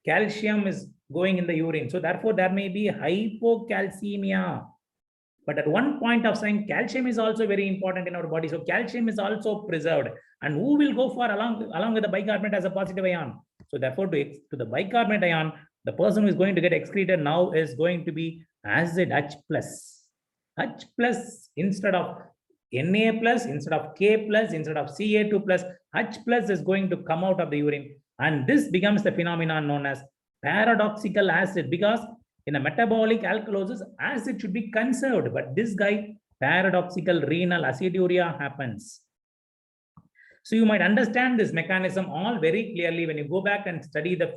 Calcium is going in the urine. So therefore, there may be hypocalcemia. But at one point of time, calcium is also very important in our body. So calcium is also preserved. And who will go for along with the bicarbonate as a positive ion? So therefore, to the bicarbonate ion, the person who is going to get excreted now is going to be acid H+. H+ instead of Na+, instead of K+, instead of Ca2+, H+ is going to come out of the urine. And this becomes the phenomenon known as paradoxical acid, because in a metabolic alkalosis, acid should be conserved, but this guy, paradoxical renal aciduria happens. So you might understand this mechanism all very clearly when you go back and study the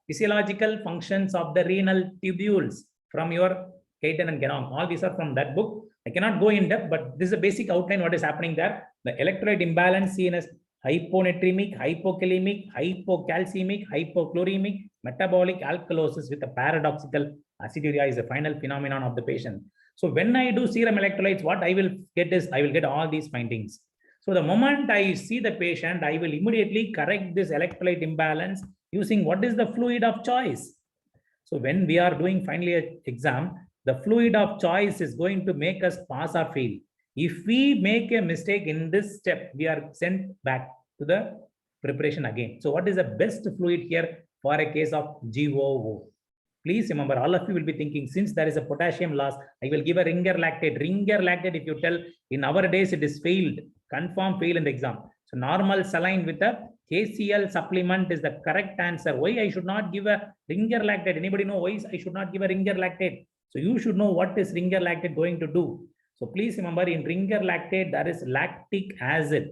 physiological functions of the renal tubules from your Hayden and Genong. All these are from that book. I cannot go in depth, but this is a basic outline what is happening there. The electrolyte imbalance seen as hyponatremic, hypokalemic, hypocalcemic, hypochloremic, metabolic alkalosis with a paradoxical aciduria is a final phenomenon of the patient. So when I do serum electrolytes, what I will get is I will get all these findings. So the moment I see the patient, I will immediately correct this electrolyte imbalance using what is the fluid of choice. So when we are doing finally an exam, the fluid of choice is going to make us pass or fail. If we make a mistake in this step, we are sent back to the preparation again. So what is the best fluid here for a case of GOO? Please remember, all of you will be thinking, since there is a potassium loss, I will give a ringer lactate. Ringer lactate, if you tell in our days, it is failed, confirm fail in the exam. So normal saline with a KCl supplement is the correct answer. Why I should not give a ringer lactate? Anybody know why I should not give a ringer lactate? So you should know what is ringer lactate going to do. So please remember, in ringer lactate, there is lactic acid.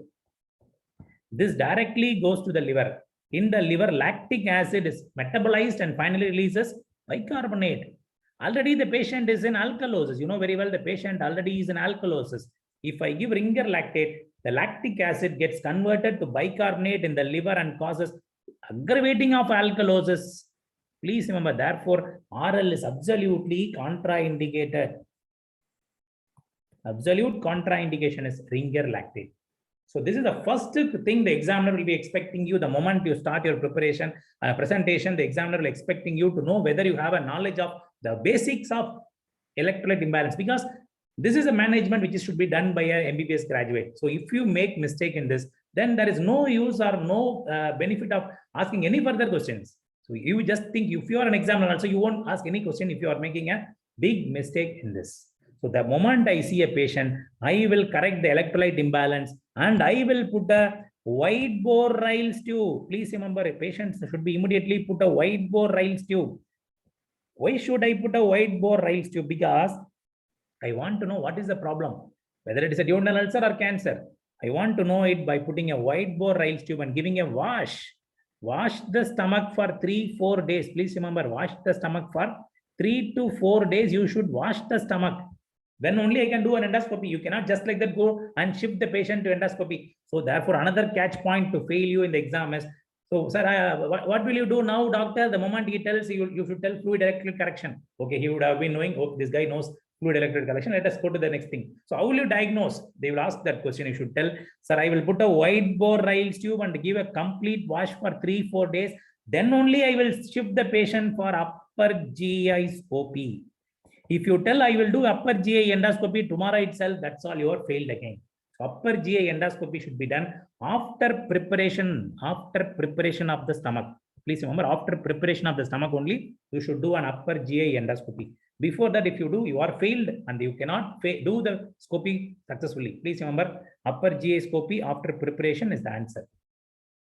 This directly goes to the liver. In the liver, lactic acid is metabolized and finally releases bicarbonate. Already the patient is in alkalosis. You know very well the patient already is in alkalosis. If I give ringer lactate, the lactic acid gets converted to bicarbonate in the liver and causes aggravating of alkalosis. Please remember, therefore, RL is absolutely contraindicated. Absolute contraindication is ringer lactate. So this is the first thing the examiner will be expecting you the moment you start your preparation, presentation. The examiner will be expecting you to know whether you have a knowledge of the basics of electrolyte imbalance, because this is a management which should be done by a MBBS graduate. So if you make mistake in this, then there is no use or no benefit of asking any further questions. So you just think, if you are an examiner also, you won't ask any question if you are making a big mistake in this. So the moment I see a patient, I will correct the electrolyte imbalance and I will put a wide bore Ryle's tube. Please remember, a patient should be immediately put a wide bore Ryle's tube. Why should I put a wide bore Ryle's tube? Because I want to know what is the problem, whether it is a duodenal ulcer or cancer. I want to know it by putting a wide bore Ryle's tube and giving a wash. Wash the stomach for 3-4 days. Please remember, wash the stomach for 3 to 4 days. You should wash the stomach. Then only I can do an endoscopy. You cannot just like that go and shift the patient to endoscopy. So therefore, another catch point to fail you in the exam is, so sir, what will you do now, doctor? The moment he tells you, you should tell fluid electrolyte correction. Okay, he would have been knowing, oh, this guy knows fluid electrolyte correction. Let us go to the next thing. So how will you diagnose? They will ask that question. You should tell, sir, I will put a wide bore Ryle's tube and give a complete wash for 3-4 days. Then only I will shift the patient for upper GI scopy. If you tell I will do upper GI endoscopy tomorrow itself, that's all, you are failed again. So upper GI endoscopy should be done after preparation of the stomach. Please remember, after preparation of the stomach only, you should do an upper GI endoscopy. Before that, if you do, you are failed and you cannot do the scopy successfully. Please remember, upper GI scopy after preparation is the answer.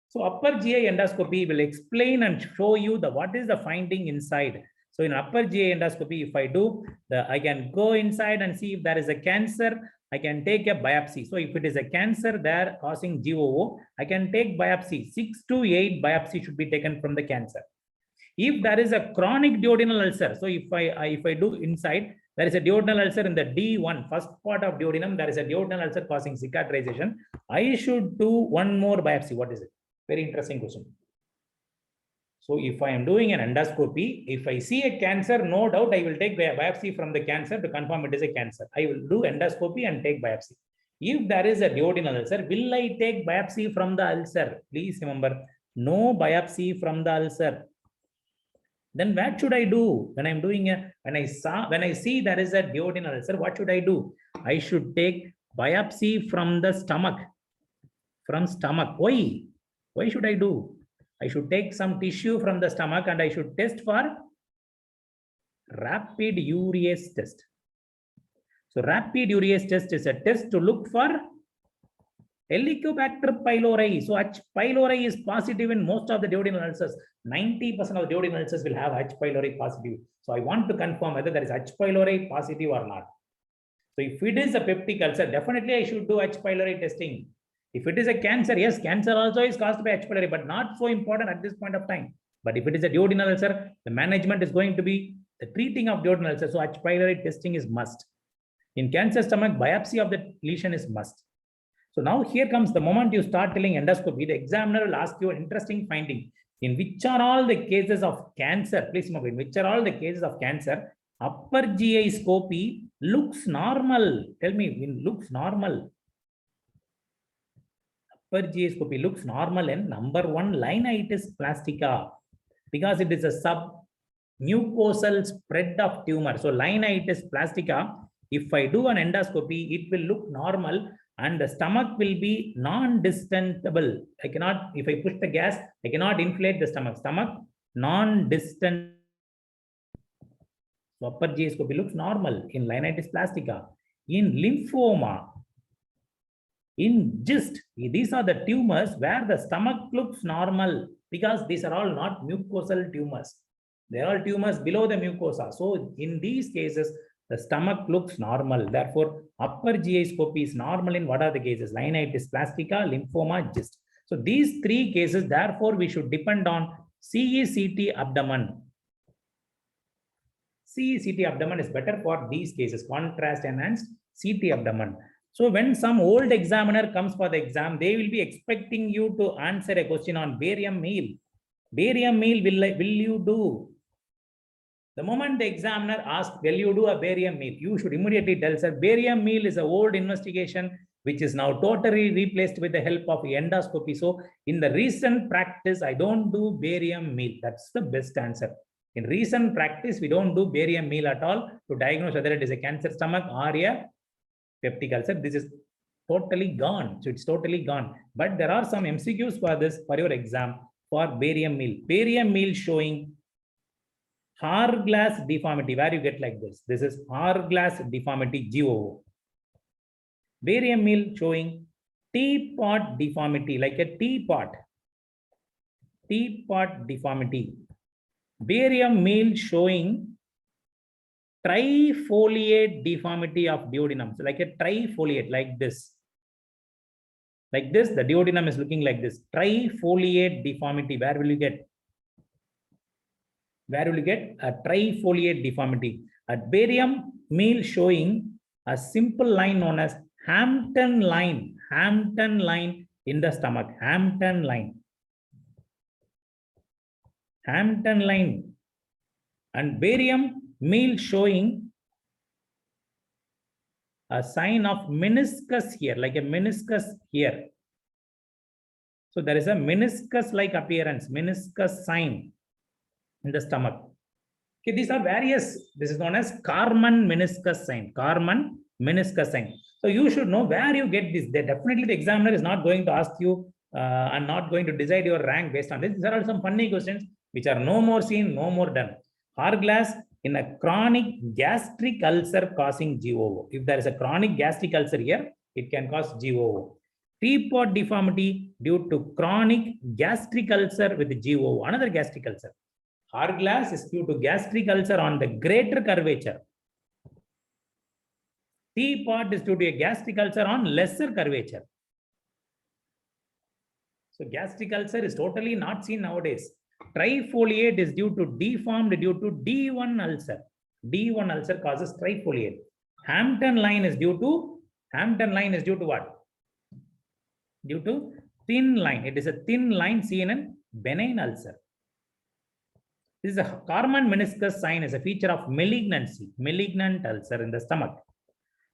So upper GI endoscopy will explain and show you what is the finding inside. So in upper GI endoscopy, if I do, I can go inside and see if there is a cancer. I can take a biopsy. So if it is a cancer there causing GOO, I can take biopsy. 6 to 8 biopsy should be taken from the cancer. If there is a chronic duodenal ulcer, so if I do inside, there is a duodenal ulcer in the D1, first part of duodenum, there is a duodenal ulcer causing cicatrization. I should do one more biopsy. What is it? Very interesting question. So if I am doing an endoscopy, if I see a cancer, no doubt I will take biopsy from the cancer to confirm it is a cancer. I will do endoscopy and take biopsy. If there is a duodenal ulcer, will I take biopsy from the ulcer? Please remember, no biopsy from the ulcer. Then what should I do when I'm doing when I see there is a duodenal ulcer? What should I do? I should take biopsy from the stomach. From stomach. Why? Why should I do? I should take some tissue from the stomach and I should test for rapid urease test. So rapid urease test is a test to look for Helicobacter pylori. So H. pylori is positive in most of the duodenal ulcers. 90% of the duodenal ulcers will have H. pylori positive. So I want to confirm whether there is H. pylori positive or not. So if it is a peptic ulcer, definitely I should do H. pylori testing. If it is a cancer, yes, cancer also is caused by H. pylori, but not so important at this point of time. But if it is a duodenal ulcer, the management is going to be the treating of duodenal ulcer. So H. pylori testing is must. In cancer stomach, biopsy of the lesion is must. So now here comes the moment you start telling endoscopy, the examiner will ask you an interesting finding. In which are all the cases of cancer, please remember, in which are all the cases of cancer, upper GI scopy looks normal. Tell me, it looks normal. Upper GI scopy looks normal in number 1, linitis plastica, because it is a submucosal spread of tumor. So linitis plastica, if I do an endoscopy, it will look normal and the stomach will be non-distentable. I cannot, if I push the gas, I cannot inflate the stomach. Stomach non-distant. So upper GI scopy looks normal in linitis plastica. In lymphoma, in GIST, these are the tumors where the stomach looks normal because these are all not mucosal tumors. They are all tumors below the mucosa. So in these cases, the stomach looks normal. Therefore, upper GI scopy is normal in what are the cases? Linitis plastica, lymphoma, GIST. So these 3 cases, therefore, we should depend on CECT abdomen. CECT abdomen is better for these cases, contrast enhanced CT abdomen. So when some old examiner comes for the exam, they will be expecting you to answer a question on barium meal. Barium meal will you do? The moment the examiner asks, will you do a barium meal? You should immediately tell, sir, barium meal is an old investigation which is now totally replaced with the help of endoscopy. So in the recent practice, I don't do barium meal. That's the best answer. In recent practice, we don't do barium meal at all to diagnose whether it is a cancer stomach or a peptic ulcer. This is totally gone. So it's totally gone. But there are some MCQs for this, for your exam, for barium meal. Barium meal showing hourglass deformity, where you get like this. This is hourglass deformity, GOO. Barium meal showing teapot deformity, like a teapot. Teapot deformity. Barium meal showing trifoliate deformity of duodenum. So like a trifoliate, like this. Like this, the duodenum is looking like this. Trifoliate deformity, where will you get? Where will you get a trifoliate deformity? A barium meal showing a simple line known as Hampton line. Hampton line in the stomach. Hampton line. Hampton line. And barium meal showing a sign of meniscus here, like a meniscus here. So there is a meniscus-like appearance, meniscus sign in the stomach. Okay, these are various, this is known as Karman meniscus sign, Karman meniscus sign. So you should know where you get this. Definitely the examiner is not going to ask you and not going to decide your rank based on this. These are some funny questions which are no more seen, no more done. Hourglass in a chronic gastric ulcer causing GOO. If there is a chronic gastric ulcer here, it can cause GOO. Teapot deformity due to chronic gastric ulcer with GOO, another gastric ulcer. Hourglass is due to gastric ulcer on the greater curvature. Teapot is due to a gastric ulcer on lesser curvature. So gastric ulcer is totally not seen nowadays. Trifoliate is due to deformed due to D1 ulcer. D1 ulcer causes trifoliate. Hampton line is due to what? Due to thin line. It is a thin line seen in benign ulcer. This is a Karman meniscus sign, is a feature of malignancy, malignant ulcer in the stomach.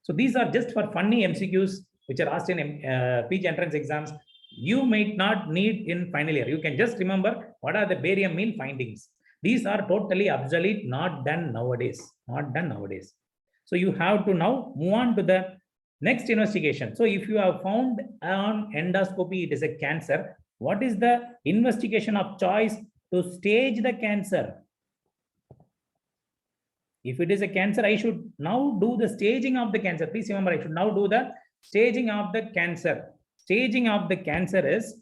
So these are just for funny MCQs which are asked in PG entrance exams. You might not need in final year. You can just remember what are the barium meal findings. These are totally obsolete, not done nowadays. Not done nowadays. So you have to now move on to the next investigation. So if you have found on endoscopy it is a cancer, what is the investigation of choice to stage the cancer? If it is a cancer, I should now do the staging of the cancer. Please remember, I should now do the staging of the cancer. Staging of the cancer is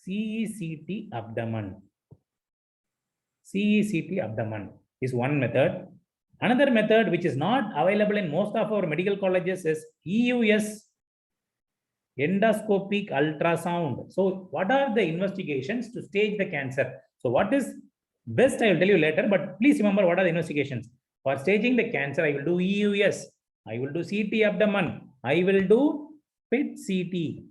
CECT abdomen. CECT abdomen is one method. Another method which is not available in most of our medical colleges is EUS, endoscopic ultrasound. So what are the investigations to stage the cancer? So what is best, I will tell you later, but please remember what are the investigations. For staging the cancer, I will do EUS, I will do CT abdomen, I will do PET CT.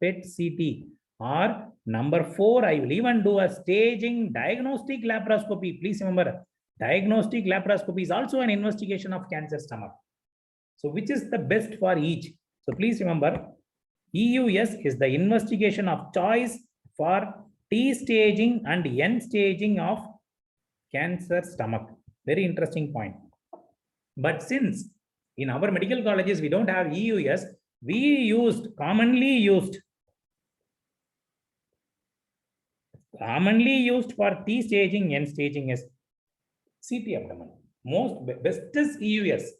PET CT. Or number 4, I will even do a staging diagnostic laparoscopy. Please remember, diagnostic laparoscopy is also an investigation of cancer stomach. So which is the best for each? So please remember, EUS is the investigation of choice for T staging and N staging of cancer stomach. Very interesting point. But since in our medical colleges we don't have EUS, we commonly used for T staging, N staging is CT abdomen. Best is EUS.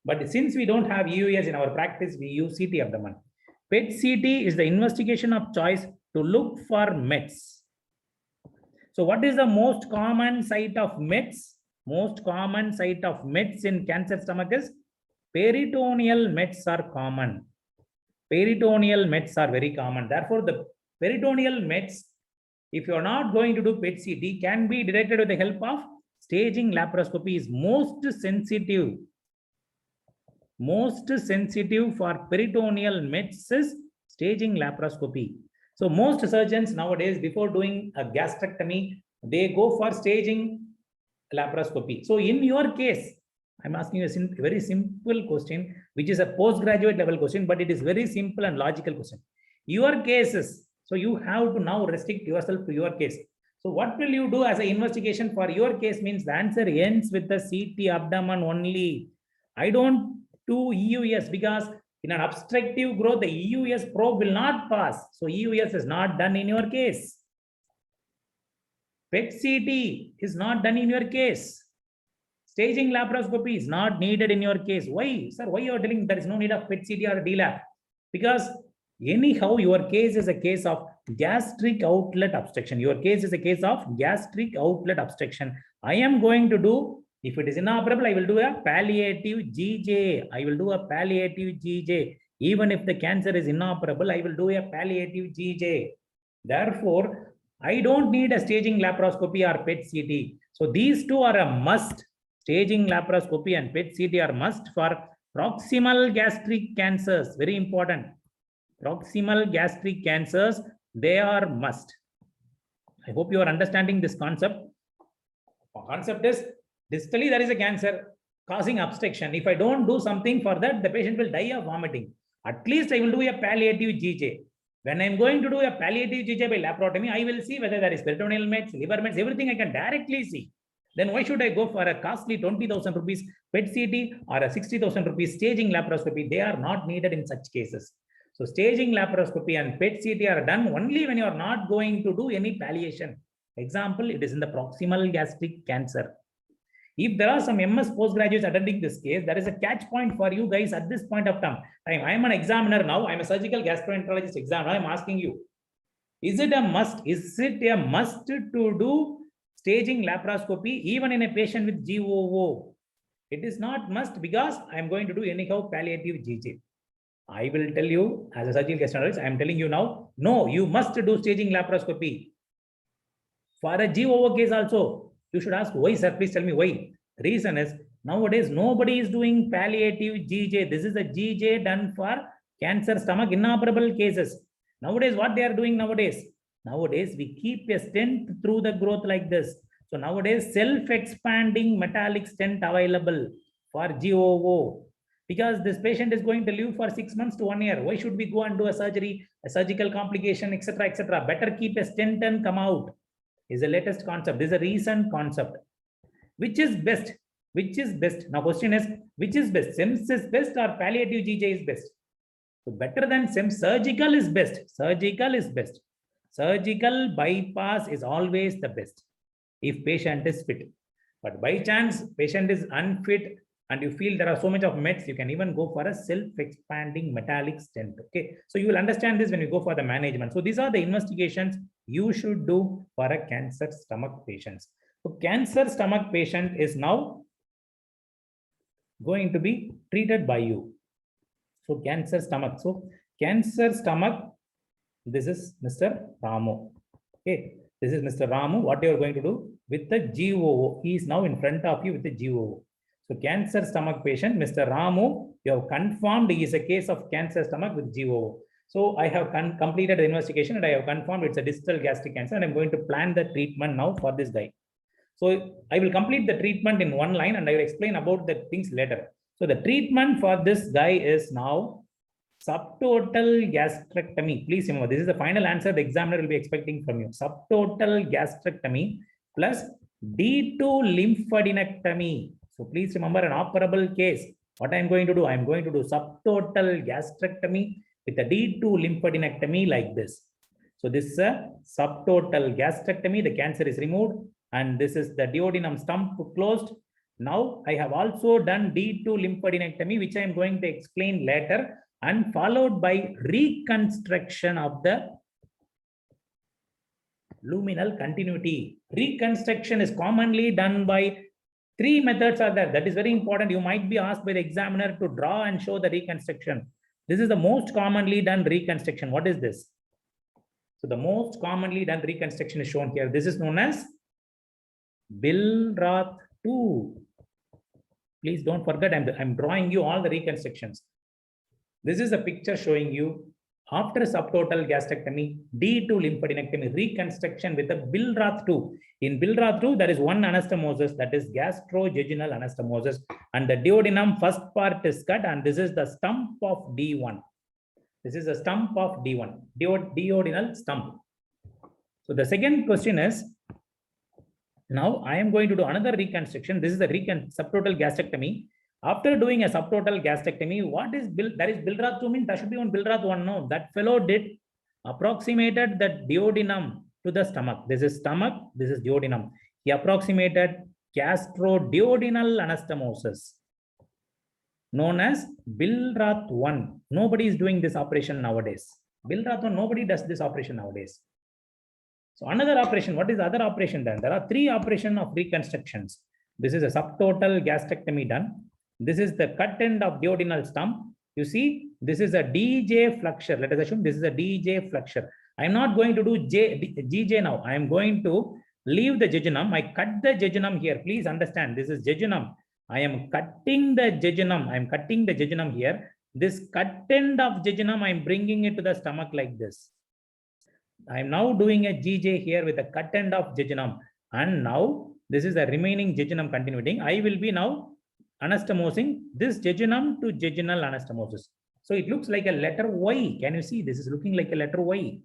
But since we don't have EUS in our practice, we use CT abdomen. PET CT is the investigation of choice to look for METs. So what is the most common site of METs? Most common site of METs in cancer stomach is peritoneal METs are common. Peritoneal METs are very common. Therefore, the peritoneal METs, if you are not going to do PET CT, can be detected with the help of staging laparoscopy is most sensitive. Most sensitive for peritoneal METs is staging laparoscopy. So most surgeons nowadays, before doing a gastrectomy, they go for staging laparoscopy. So in your case, I'm asking you a very simple question, which is a postgraduate level question, but it is very simple and logical question. Your cases, so you have to now restrict yourself to your case. So what will you do as an investigation for your case means the answer ends with the CT abdomen only. I don't do EUS because in an obstructive growth, the EUS probe will not pass. So EUS is not done in your case. PET CT is not done in your case. Staging laparoscopy is not needed in your case. Why? Sir, why you are telling there is no need of PET CT or DLAP? Because anyhow, your case is a case of gastric outlet obstruction. Your case is a case of gastric outlet obstruction. I am going to do, if it is inoperable, I will do a palliative GJ. I will do a palliative GJ. Even if the cancer is inoperable, I will do a palliative GJ. Therefore, I don't need a staging laparoscopy or PET CT. So these two are a must. Staging laparoscopy and PET CT are must for proximal gastric cancers. Very important. Proximal gastric cancers, they are must. I hope you are understanding this concept. The concept is distally there is a cancer causing obstruction. If I don't do something for that, the patient will die of vomiting. At least I will do a palliative GJ. When I'm going to do a palliative GJ by laparotomy, I will see whether there is peritoneal mets, liver mets, everything I can directly see. Then why should I go for a costly 20,000 rupees PET CT or a 60,000 rupees staging laparoscopy? They are not needed in such cases. So staging laparoscopy and PET CT are done only when you are not going to do any palliation. Example, it is in the proximal gastric cancer. If there are some MS postgraduates attending this case, there is a catch point for you guys at this point of time. I am an examiner now. I am a surgical gastroenterologist examiner. I am asking you, is it a must? Is it a must to do staging laparoscopy even in a patient with GOO? It is not must because I am going to do anyhow palliative GJ. I will tell you as a surgical gastroenterologist, I am telling you now, no, you must do staging laparoscopy. For a GOO case also, you should ask why, sir, please tell me why. Reason is nowadays nobody is doing palliative GJ. This is a GJ done for cancer stomach inoperable cases. Nowadays, what they are doing nowadays? Nowadays, we keep a stent through the growth like this. So nowadays, self-expanding metallic stent available for GOO. because this patient is going to live for 6 months to 1 year. Why should we go and do a surgery, a surgical complication, etc., etc.? Better keep a stent and come out. Is the latest concept. This is a recent concept. Which is best? Which is best? Now question is, which is best? SEMS is best or palliative GJ is best? So better than SEMS, surgical is best. Surgical is best. Surgical bypass is always the best if patient is fit. But by chance patient is unfit and you feel there are so much of meds, you can even go for a self-expanding metallic stent. Okay, so you will understand this when you go for the management. So these are the investigations you should do for a cancer stomach patients. So cancer stomach patient is now going to be treated by you. So cancer stomach. So cancer stomach, this is Mr. Ramu. Okay, this is Mr. Ramu. What you are going to do with the GOO? He is now in front of you with the GOO. So cancer stomach patient, Mr. Ramu, you have confirmed he is a case of cancer stomach with GOO. So I have completed the investigation and I have confirmed it's a distal gastric cancer, and I'm going to plan the treatment now for this guy. So I will complete the treatment in one line and I will explain about the things later. So the treatment for this guy is now subtotal gastrectomy. Please remember, this is the final answer the examiner will be expecting from you. Subtotal gastrectomy plus D2 lymphadenectomy. So please remember, an operable case. What I am going to do? I am going to do subtotal gastrectomy with a D2 lymphadenectomy like this. So this is a subtotal gastrectomy. The cancer is removed and this is the duodenum stump closed. Now I have also done D2 lymphadenectomy, which I am going to explain later, and followed by reconstruction of the luminal continuity. Reconstruction is commonly done by 3 methods are there. That is very important. You might be asked by the examiner to draw and show the reconstruction. This is the most commonly done reconstruction. What is this? So the most commonly done reconstruction is shown here. This is known as Billroth 2. Please don't forget, I'm drawing you all the reconstructions. This is a picture showing you after subtotal gastrectomy, D2 lymphadenectomy, reconstruction with a Billroth 2. In Billroth 2, there is one anastomosis, that is gastrojejunal anastomosis, and the duodenum first part is cut, and this is the stump of D1. This is the stump of D1, duodenal stump. So the second question is, now I am going to do another reconstruction. This is the subtotal gastrectomy. After doing a subtotal gastrectomy, what is that is Billroth 2 means that should be on Billroth 1. No, that fellow did approximated the duodenum to the stomach. This is stomach, this is duodenum. He approximated gastroduodenal anastomosis known as Billroth 1. Nobody is doing this operation nowadays. Billroth 1, nobody does this operation nowadays. So another operation, what is the other operation done? There are 3 operations of reconstructions. This is a subtotal gastrectomy done. This is the cut end of duodenal stump. You see, this is a DJ flexure. Let us assume this is a DJ flexure. I am not going to do GJ now. I am going to leave the jejunum. I cut the jejunum here. Please understand, this is jejunum. I am cutting the jejunum. I am cutting the jejunum here. This cut end of jejunum, I am bringing it to the stomach like this. I am now doing a GJ here with a cut end of jejunum. And now this is the remaining jejunum continuing. I will be now anastomosing this jejunum to jejunal anastomosis. So it looks like a letter Y. Can you see? This is looking like a letter Y.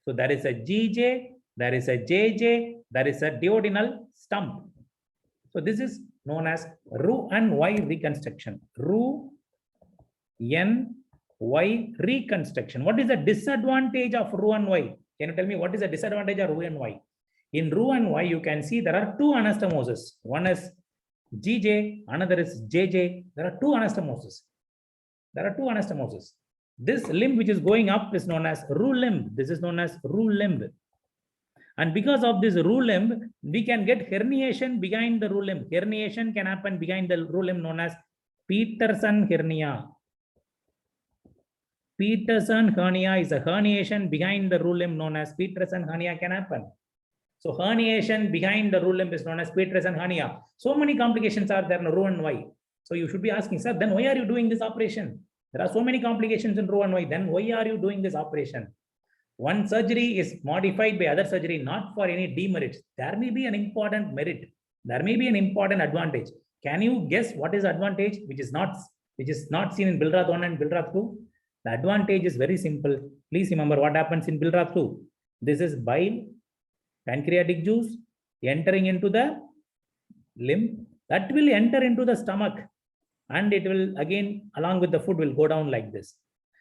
So there is a GJ, there is a JJ, there is a duodenal stump. So this is known as Ru and Y reconstruction. Ru N Y reconstruction. What is the disadvantage of Ru and Y? Can you tell me what is the disadvantage of Ru and Y? In Ru and Y, you can see there are 2 anastomoses. One is GJ, another is JJ. There are 2 anastomoses. There are 2 anastomoses. This limb which is going up is known as Ru limb. This is known as Ru limb. And because of this Ru limb, we can get herniation behind the Ru limb. Herniation can happen behind the Ru limb known as Peterson hernia. Peterson hernia is a herniation behind the Ru limb known as Peterson hernia can happen. So herniation behind the Ru limb is known as Peterson hernia. So many complications are there in Ru and Y. So you should be asking, sir, then why are you doing this operation? There are so many complications in Ru and Y. Then why are you doing this operation? One surgery is modified by other surgery, not for any demerits. There may be an important merit. There may be an important advantage. Can you guess what is advantage which is not which is not seen in Bilrath 1 and Bilrath 2? The advantage is very simple. Please remember what happens in Bilrath 2. This is bile, pancreatic juice entering into the lymph, that will enter into the stomach, and it will again, along with the food, will go down like this.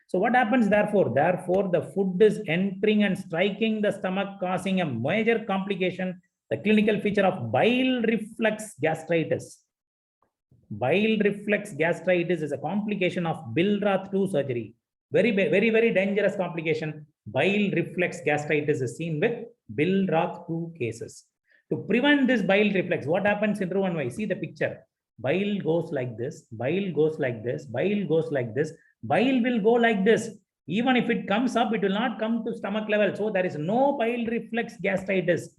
So what happens therefore? Therefore, the food is entering and striking the stomach, causing a major complication, the clinical feature of bile reflux gastritis. Bile reflux gastritis is a complication of Bilrath 2 surgery. Very, very dangerous complication. Bile reflux gastritis is seen with Bilrath 2 cases. To prevent this bile reflux, what happens in Roux-en-Y? See the picture. Bile goes like this, bile goes like this, bile goes like this, bile will go like this. Even if it comes up, it will not come to stomach level. So there is no bile reflux gastritis.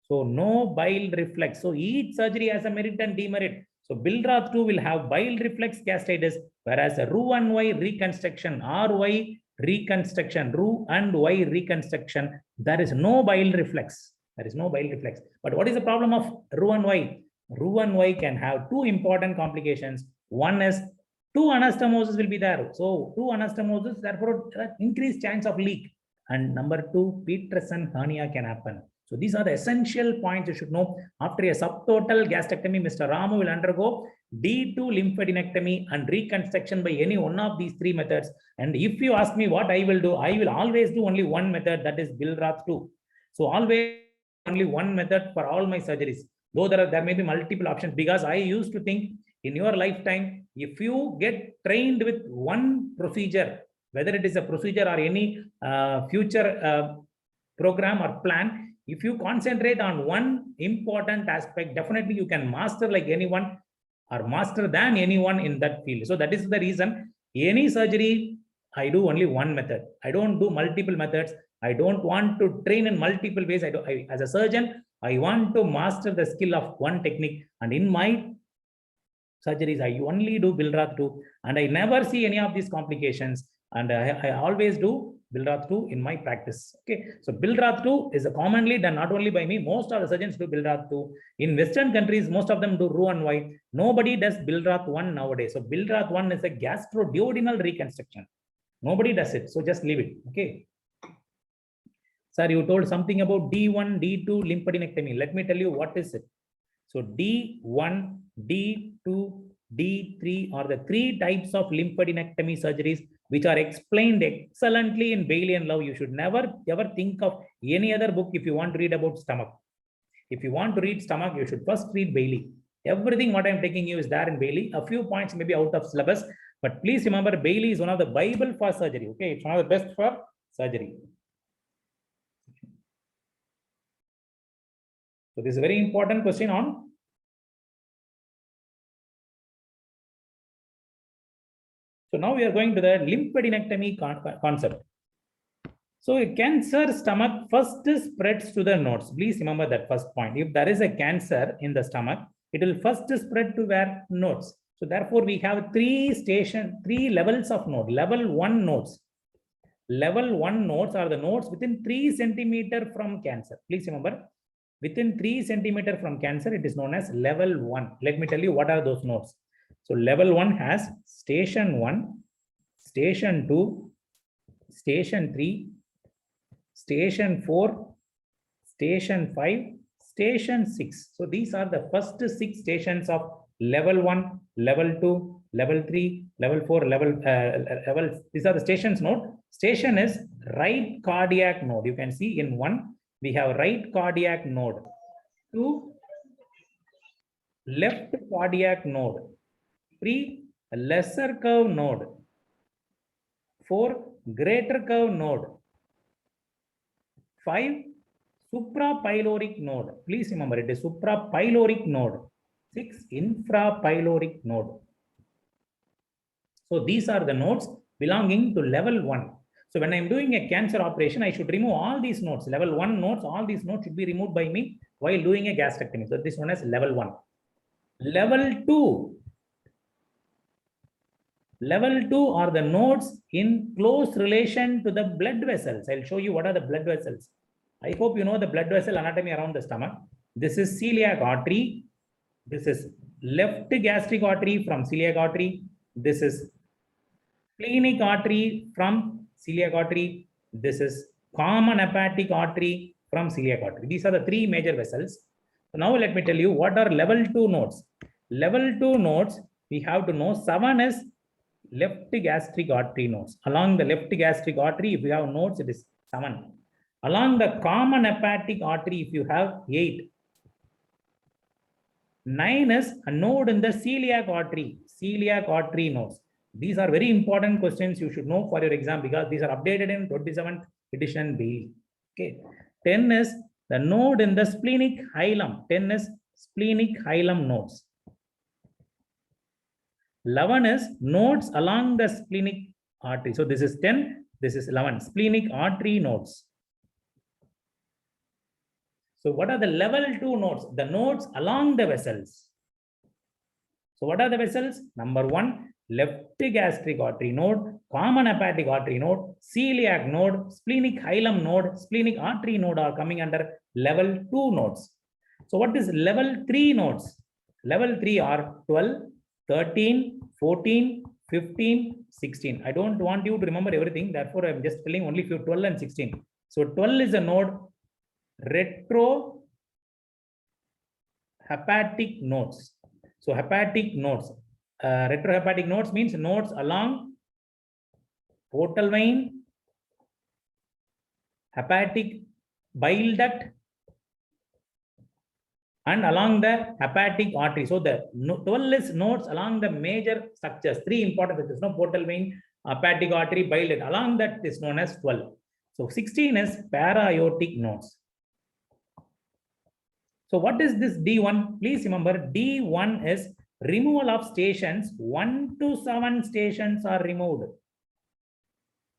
So no bile reflux. So each surgery has a merit and demerit. So Bilrath 2 will have bile reflux gastritis, whereas a Roux-en-Y reconstruction, RY reconstruction, Roux-en-Y reconstruction, there is no bile reflux. There is no bile reflux. But what is the problem of Roux-en-Y? Roux-en-Y can have two important complications. One is two anastomosis will be there. So two anastomosis, therefore increased chance of leak. And number two, Peterson hernia can happen. So these are the essential points you should know. After a subtotal gastrectomy, Mr. Ramu will undergo D2 lymphadenectomy and reconstruction by any one of these three methods. And if you ask me what I will do, I will always do only one method, that is Bilrath 2. So always only one method for all my surgeries. Though there may be multiple options, because I used to think in your lifetime, if you get trained with one procedure, whether it is a procedure or any future program or plan, if you concentrate on one important aspect, definitely you can master like anyone or master than anyone in that field. So that is the reason any surgery, I do only one method. I don't do multiple methods. I don't want to train in multiple ways. As a surgeon, I want to master the skill of one technique. And in my surgeries, I only do Bilrath 2, and I never see any of these complications. And I always do Bilrath 2 in my practice. Okay, so Bilrath 2 is commonly done not only by me. Most of the surgeons do Bilrath 2. In Western countries, most of them do Roux-en-Y. Nobody does Bilrath 1 nowadays. So Bilrath 1 is a gastroduodenal reconstruction. Nobody does it. So just leave it. Okay. Sir, you told something about D1, D2 lymphadenectomy. Let me tell you what is it. So D1, D2, D3 are the three types of lymphadenectomy surgeries which are explained excellently in Bailey and Love. You should never ever think of any other book if you want to read about stomach. If you want to read stomach, you should first read Bailey. Everything what I'm taking you is there in Bailey. A few points may be out of syllabus, but please remember Bailey is one of the Bible for surgery. Okay, it's one of the best for surgery. So this is a very important question on. So now we are going to the lymphadenectomy concept. So a cancer stomach first spreads to the nodes. Please remember that first point. If there is a cancer in the stomach, it will first spread to where? Nodes. So therefore we have three levels of node. Level 1 nodes. Level 1 nodes are the nodes within 3 centimeters from cancer. Please remember, within 3 centimeters from cancer, it is known as level 1. Let me tell you what are those nodes. So level 1 has station 1, station 2, station 3, station 4, station 5, station 6. So these are the first 6 stations of level 1, level 2, level 3, level 4, level. These are the stations node. Station is right cardiac node. You can see in 1, we have right cardiac node. 2, left cardiac node. 3, lesser curve node. 4, greater curve node. 5, suprapyloric node. Please remember it is suprapyloric node. 6, infrapyloric node. So these are the nodes belonging to level 1. So when I'm doing a cancer operation, I should remove all these nodes. Level 1 nodes, all these nodes should be removed by me while doing a gastrectomy. So this one is level 1. Level 2. Level 2 are the nodes in close relation to the blood vessels. I'll show you what are the blood vessels. I hope you know the blood vessel anatomy around the stomach. This is celiac artery. This is left gastric artery from celiac artery. This is splenic artery from celiac artery. This is common hepatic artery from celiac artery. These are the three major vessels. So now let me tell you what are level 2 nodes. Level 2 nodes, we have to know 7 is left gastric artery nodes. Along the left gastric artery, if you have nodes, it is 7. Along the common hepatic artery, if you have 8. 9 is a node in the celiac artery nodes. These are very important questions you should know for your exam because these are updated in 27th edition daily. Okay. 10 is the node in the splenic hilum. 10 is splenic hilum nodes. 11 is nodes along the splenic artery. So this is 10, this is 11, splenic artery nodes. So what are the level 2 nodes? The nodes along the vessels. So what are the vessels? Number 1, left gastric artery node, common hepatic artery node, celiac node, splenic hilum node, splenic artery node are coming under level 2 nodes. So what is level 3 nodes? Level 3 are 12, 13, 14, 15, 16. I don't want you to remember everything. Therefore, I'm just telling only few 12 and 16. So 12 is a node, retrohepatic nodes. So hepatic nodes. Retrohepatic nodes means nodes along portal vein, hepatic bile duct, and along the hepatic artery. So the 12 is nodes along the major structures. 3 important structures, no portal vein, hepatic artery, bile duct. Along that is known as 12. So 16 is para-aortic nodes. So what is this D1? Please remember D1 is removal of stations. 1 to 7 stations are removed.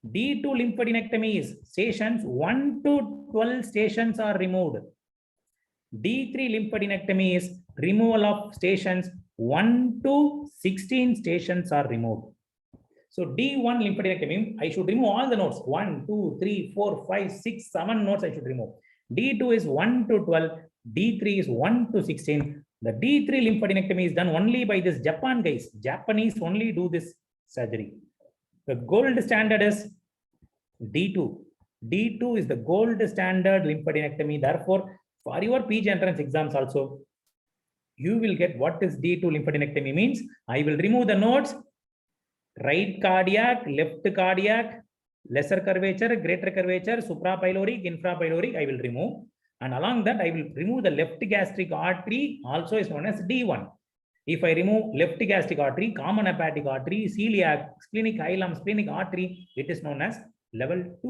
D2 lymphadenectomy is stations 1 to 12 stations are removed. D3 lymphadenectomy is removal of stations 1 to 16 stations are removed. So D1 lymphadenectomy, I should remove all the nodes. 1, 2, 3, 4, 5, 6, 7 nodes I should remove. D2 is 1 to 12. D3 is 1 to 16. The D3 lymphadenectomy is done only by this Japan guys. Japanese only do this surgery. The gold standard is D2. D2 is the gold standard lymphadenectomy. Therefore, for your PG entrance exams also, you will get what is D2 lymphadenectomy means. I will remove the nodes, right cardiac, left cardiac, lesser curvature, greater curvature, suprapyloric, infrapyloric, I will remove. And along that, I will remove the left gastric artery, also is known as D1. If I remove left gastric artery, common hepatic artery, celiac, splenic hilum, splenic artery, it is known as level 2.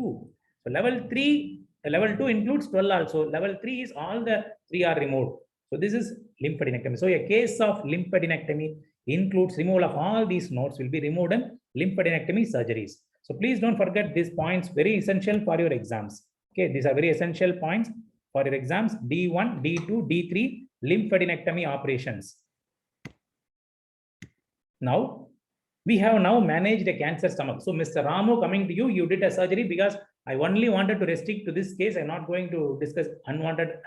So level 3, level 2 includes 12 also. Level 3 is all the 3 are removed. So this is lymphadenectomy. So a case of lymphadenectomy includes removal of all these nodes will be removed in lymphadenectomy surgeries. So please don't forget these points, very essential for your exams. Okay, these are very essential points for your exams. D1, D2, D3 lymphadenectomy operations. Now, we have now managed a cancer stomach. So Mr. Ramu, coming to you, you did a surgery because I only wanted to restrict to this case. I'm not going to discuss unwanted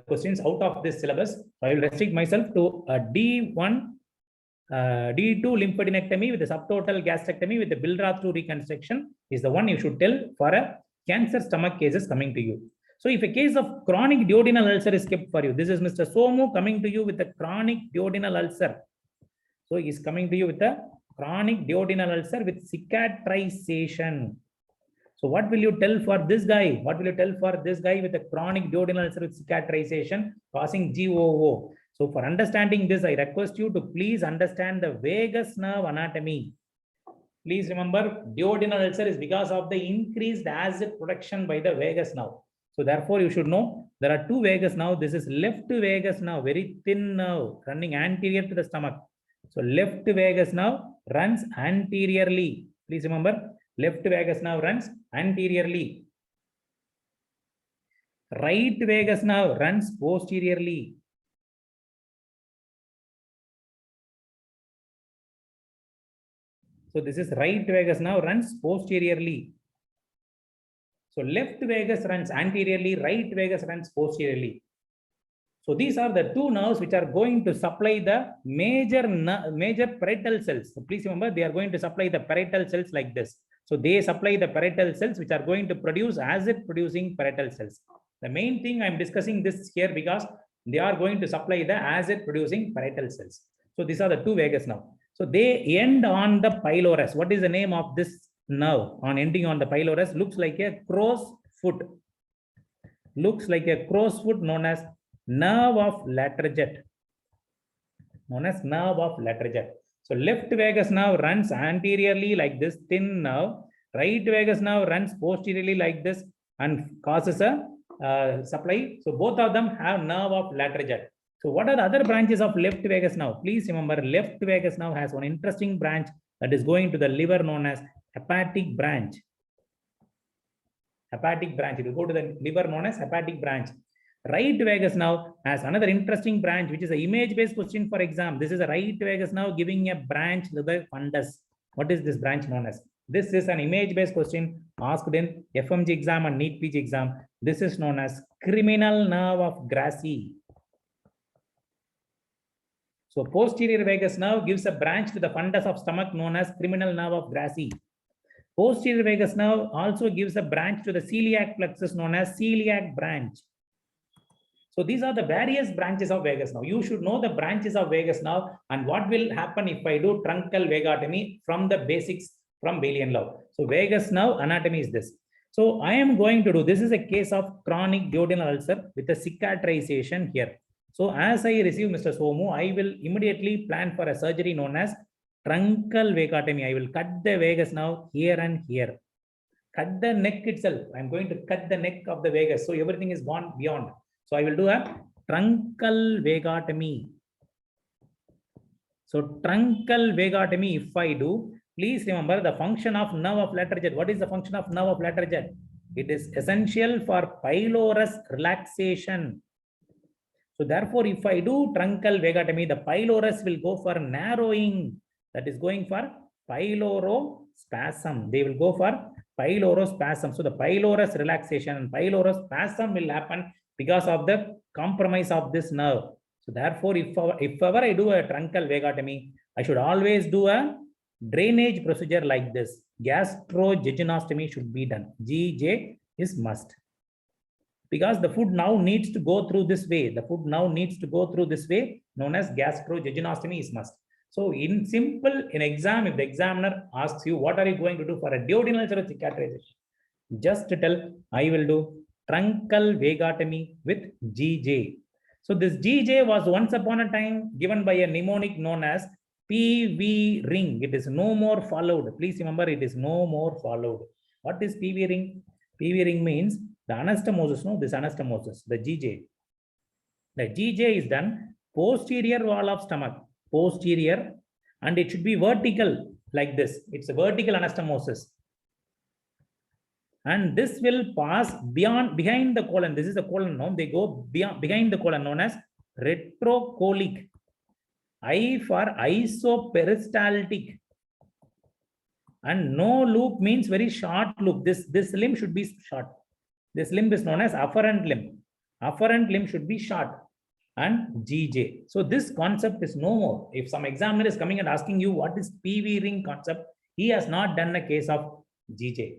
questions out of this syllabus. So I will restrict myself to D1, D2 lymphadenectomy with the subtotal gastrectomy with the Billroth 2 reconstruction is the one you should tell for a cancer stomach cases coming to you. So if a case of chronic duodenal ulcer is kept for you, this is Mr. Somu coming to you with a chronic duodenal ulcer. So he is coming to you with a chronic duodenal ulcer with cicatrization. So what will you tell for this guy? What will you tell for this guy with a chronic duodenal ulcer with cicatrization causing GOO? So for understanding this, I request you to please understand the vagus nerve anatomy. Please remember, duodenal ulcer is because of the increased acid production by the vagus nerve. So therefore, you should know there are 2 vagus nerve. This is left vagus nerve, very thin nerve running anterior to the stomach. So left vagus nerve runs anteriorly. Please remember, left vagus nerve runs anteriorly. Right vagus nerve runs posteriorly. So this is right vagus nerve runs posteriorly. So left vagus runs anteriorly, right vagus runs posteriorly. So these are the two nerves which are going to supply the major parietal cells. So please remember, they are going to supply the parietal cells like this. So they supply the parietal cells which are going to produce acid producing parietal cells. The main thing I'm discussing this here because they are going to supply the acid producing parietal cells. So these are the two vagus nerve. So they end on the pylorus. What is the name of this nerve on ending on the pylorus? Looks like a crow's foot. Looks like a crow's foot, known as nerve of Laterjet. Known as nerve of Laterjet. So left vagus nerve runs anteriorly like this thin nerve. Right vagus nerve runs posteriorly like this and causes a supply. So both of them have nerve of Laterjet. So what are the other branches of left vagus nerve? Please remember, left vagus nerve has one interesting branch that is going to the liver, known as hepatic branch. Hepatic branch. It will go to the liver, known as hepatic branch. Right vagus nerve has another interesting branch, which is an image-based question for exam. This is a right vagus nerve giving a branch to the fundus. What is this branch known as? This is an image-based question asked in FMG exam and NEET PG exam. This is known as criminal nerve of Grassi. So posterior vagus nerve gives a branch to the fundus of stomach, known as criminal nerve of Grassi. Posterior vagus nerve also gives a branch to the celiac plexus, known as celiac branch. So these are the various branches of vagus nerve. You should know the branches of vagus nerve and what will happen if I do truncal vagotomy from the basics from Bailey and Love. So vagus nerve anatomy is this. So I am going to do, this is a case of chronic duodenal ulcer with a cicatrization here. So as I receive Mr. Somu, I will immediately plan for a surgery known as truncal vagotomy. I will cut the vagus nerve here and here. Cut the neck itself. I'm going to cut the neck of the vagus. So everything is gone beyond. So I will do a truncal vagotomy. So truncal vagotomy, if I do, please remember the function of nerve of Laterjet. What is the function of nerve of Laterjet? It is essential for pylorus relaxation. So therefore, if I do truncal vagotomy, the pylorus will go for narrowing. That is going for pylorospasm. They will go for pylorospasm. So the pylorus relaxation and pylorospasm will happen because of the compromise of this nerve. So therefore, if ever I do a truncal vagotomy, I should always do a drainage procedure like this. Gastrojejunostomy should be done. GJ is must. Because the food now needs to go through this way. The food now needs to go through this way, known as gastrojejunostomy is must. So in simple, in exam, if the examiner asks you, what are you going to do for a duodenal ulcer cicatrization? Just tell, I will do truncal vagotomy with GJ. So this GJ was once upon a time given by a mnemonic known as PV ring. It is no more followed. Please remember, it is no more followed. What is PV ring? PV ring means the anastomosis, no, this anastomosis, the GJ. The GJ is done posterior wall of stomach, posterior, and it should be vertical like this. It's a vertical anastomosis. And this will pass behind the colon. This is the colon, no? They go behind the colon, known as retrocolic. I for isoperistaltic. And no loop means very short loop. This limb should be short. This limb is known as afferent limb. Afferent limb should be short. And GJ. So this concept is no more. If some examiner is coming and asking you what is PV ring concept, he has not done a case of GJ.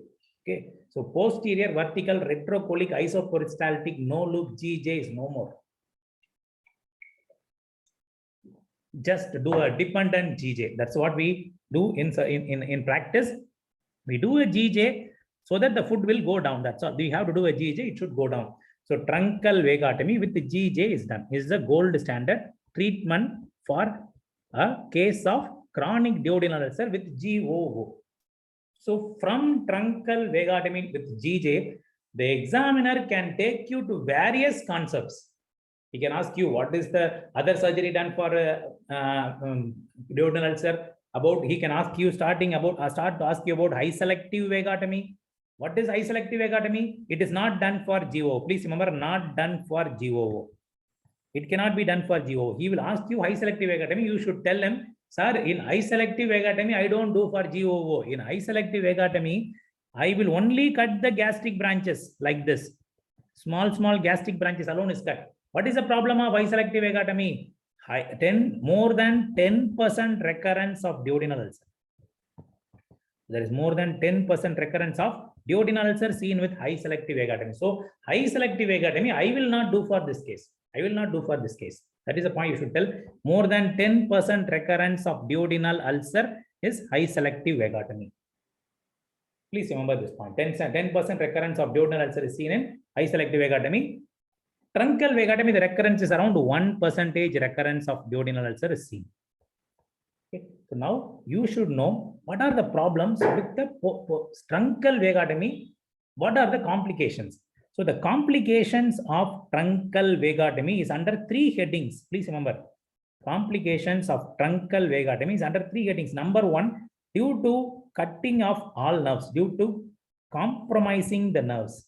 Okay. So posterior vertical retrocolic isoperistaltic no loop GJ is no more. Just do a dependent GJ. That's what we do in practice. We do a GJ so that the foot will go down. That's all. We have to do a GJ. It should go down. So truncal vagotomy with the GJ is done. Is the gold standard treatment for a case of chronic duodenal ulcer with GOO. So from truncal vagotomy with GJ, the examiner can take you to various concepts. He can ask you what is the other surgery done for duodenal ulcer. He can ask you start to ask you about high selective vagotomy. What is high selective vagotomy? It is not done for GO. Please remember, not done for GO. It cannot be done for GO. He will ask you high selective vagotomy. You should tell him, sir, in high selective vagotomy, I don't do for GOO. In high selective vagotomy, I will only cut the gastric branches like this. Small gastric branches alone is cut. What is the problem of high selective vagotomy? More than 10% recurrence of duodenal ulcer. There is more than 10% recurrence of duodenal ulcer seen with high selective vagotomy. So high selective vagotomy, I will not do for this case. I will not do for this case. That is the point you should tell. More than 10% recurrence of duodenal ulcer is high selective vagotomy. Please remember this point. 10% recurrence of duodenal ulcer is seen in high selective vagotomy. Truncal vagotomy, the recurrence is around 1% recurrence of duodenal ulcer is seen. Okay. So now you should know what are the problems with the truncal vagotomy. What are the complications? So the complications of truncal vagotomy is under 3 headings. Please remember, complications of truncal vagotomy is under 3 headings. Number 1, due to cutting of all nerves, due to compromising the nerves.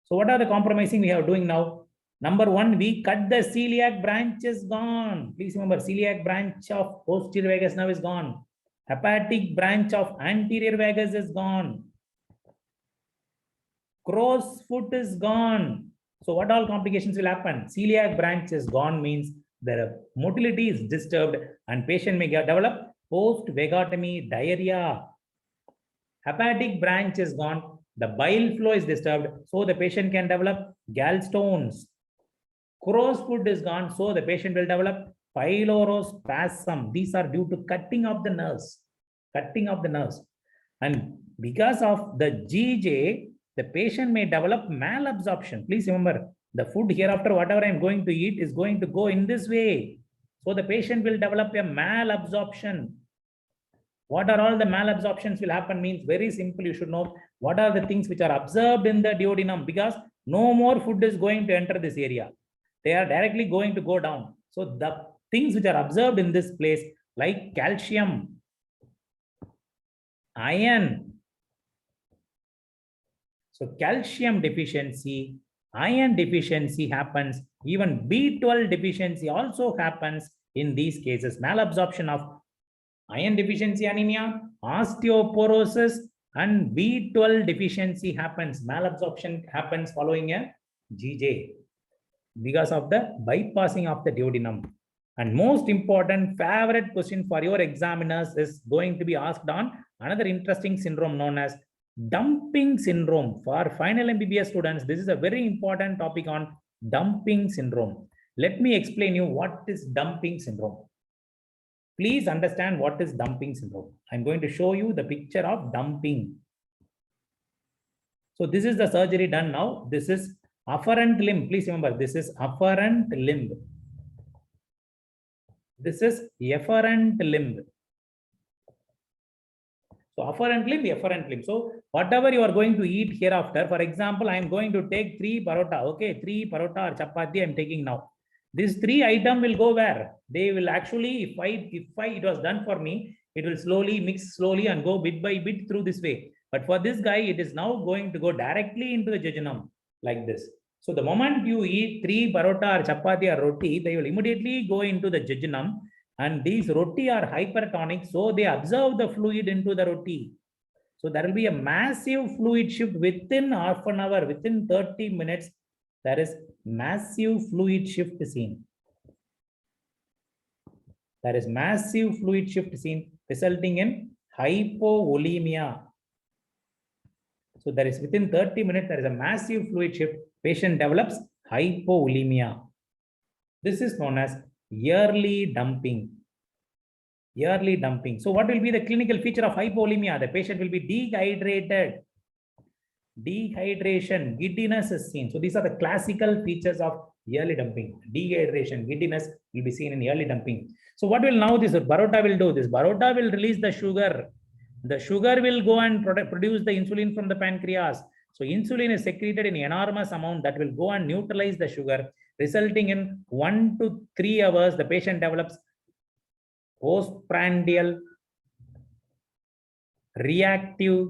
So what are the compromising we are doing now? Number 1, we cut the celiac branch is gone. Please remember, celiac branch of posterior vagus nerve is gone. Hepatic branch of anterior vagus is gone. Crow's foot is gone. So what all complications will happen? Celiac branch is gone means the motility is disturbed and patient may develop post-vagotomy diarrhea. Hepatic branch is gone. The bile flow is disturbed, so the patient can develop gallstones. Crow's foot is gone, so the patient will develop pylorospasm. These are due to cutting of the nerves. Cutting of the nerves. And because of the GJ, the patient may develop malabsorption. Please remember, the food hereafter, whatever I am going to eat is going to go in this way. So the patient will develop a malabsorption. What are all the malabsorptions will happen means very simple. You should know what are the things which are observed in the duodenum, because no more food is going to enter this area. They are directly going to go down. So the things which are observed in this place, like calcium, iron. So calcium deficiency, iron deficiency happens. Even B12 deficiency also happens in these cases. Malabsorption of iron deficiency anemia, osteoporosis, and B12 deficiency happens. Malabsorption happens following a GJ because of the bypassing of the duodenum. And most important favorite question for your examiners is going to be asked on another interesting syndrome known as dumping syndrome. For final MBBS students, this is a very important topic on dumping syndrome. Let me explain you what is dumping syndrome. Please understand what is dumping syndrome. I'm going to show you the picture of dumping. So this is the surgery done now. This is afferent limb. Please remember, this is afferent limb. This is efferent limb. So afferent limb, efferent limb. So whatever you are going to eat hereafter, for example, I am going to take 3 parota. Okay, 3 parota or chapati I am taking now. These 3 items will go where? They will actually, if it was done for me, it will slowly mix slowly and go bit by bit through this way. But for this guy, it is now going to go directly into the jejunum like this. So the moment you eat 3 parota or chapati or roti, they will immediately go into the jejunum. And these roti are hypertonic, so they absorb the fluid into the roti. So there will be a massive fluid shift within half an hour, within 30 minutes. There is massive fluid shift seen. There is massive fluid shift seen, resulting in hypovolemia. So there is within 30 minutes, there is a massive fluid shift. Patient develops hypovolemia. This is known as yearly dumping. Yearly dumping. So what will be the clinical feature of hypovolemia? The patient will be dehydrated. Dehydration, giddiness is seen. So these are the classical features of yearly dumping. Dehydration, giddiness will be seen in yearly dumping. So what will now this Barota will do? This Barota will release the sugar. The sugar will go and produce the insulin from the pancreas. So insulin is secreted in enormous amount that will go and neutralize the sugar, resulting in 1 to 3 hours, the patient develops postprandial reactive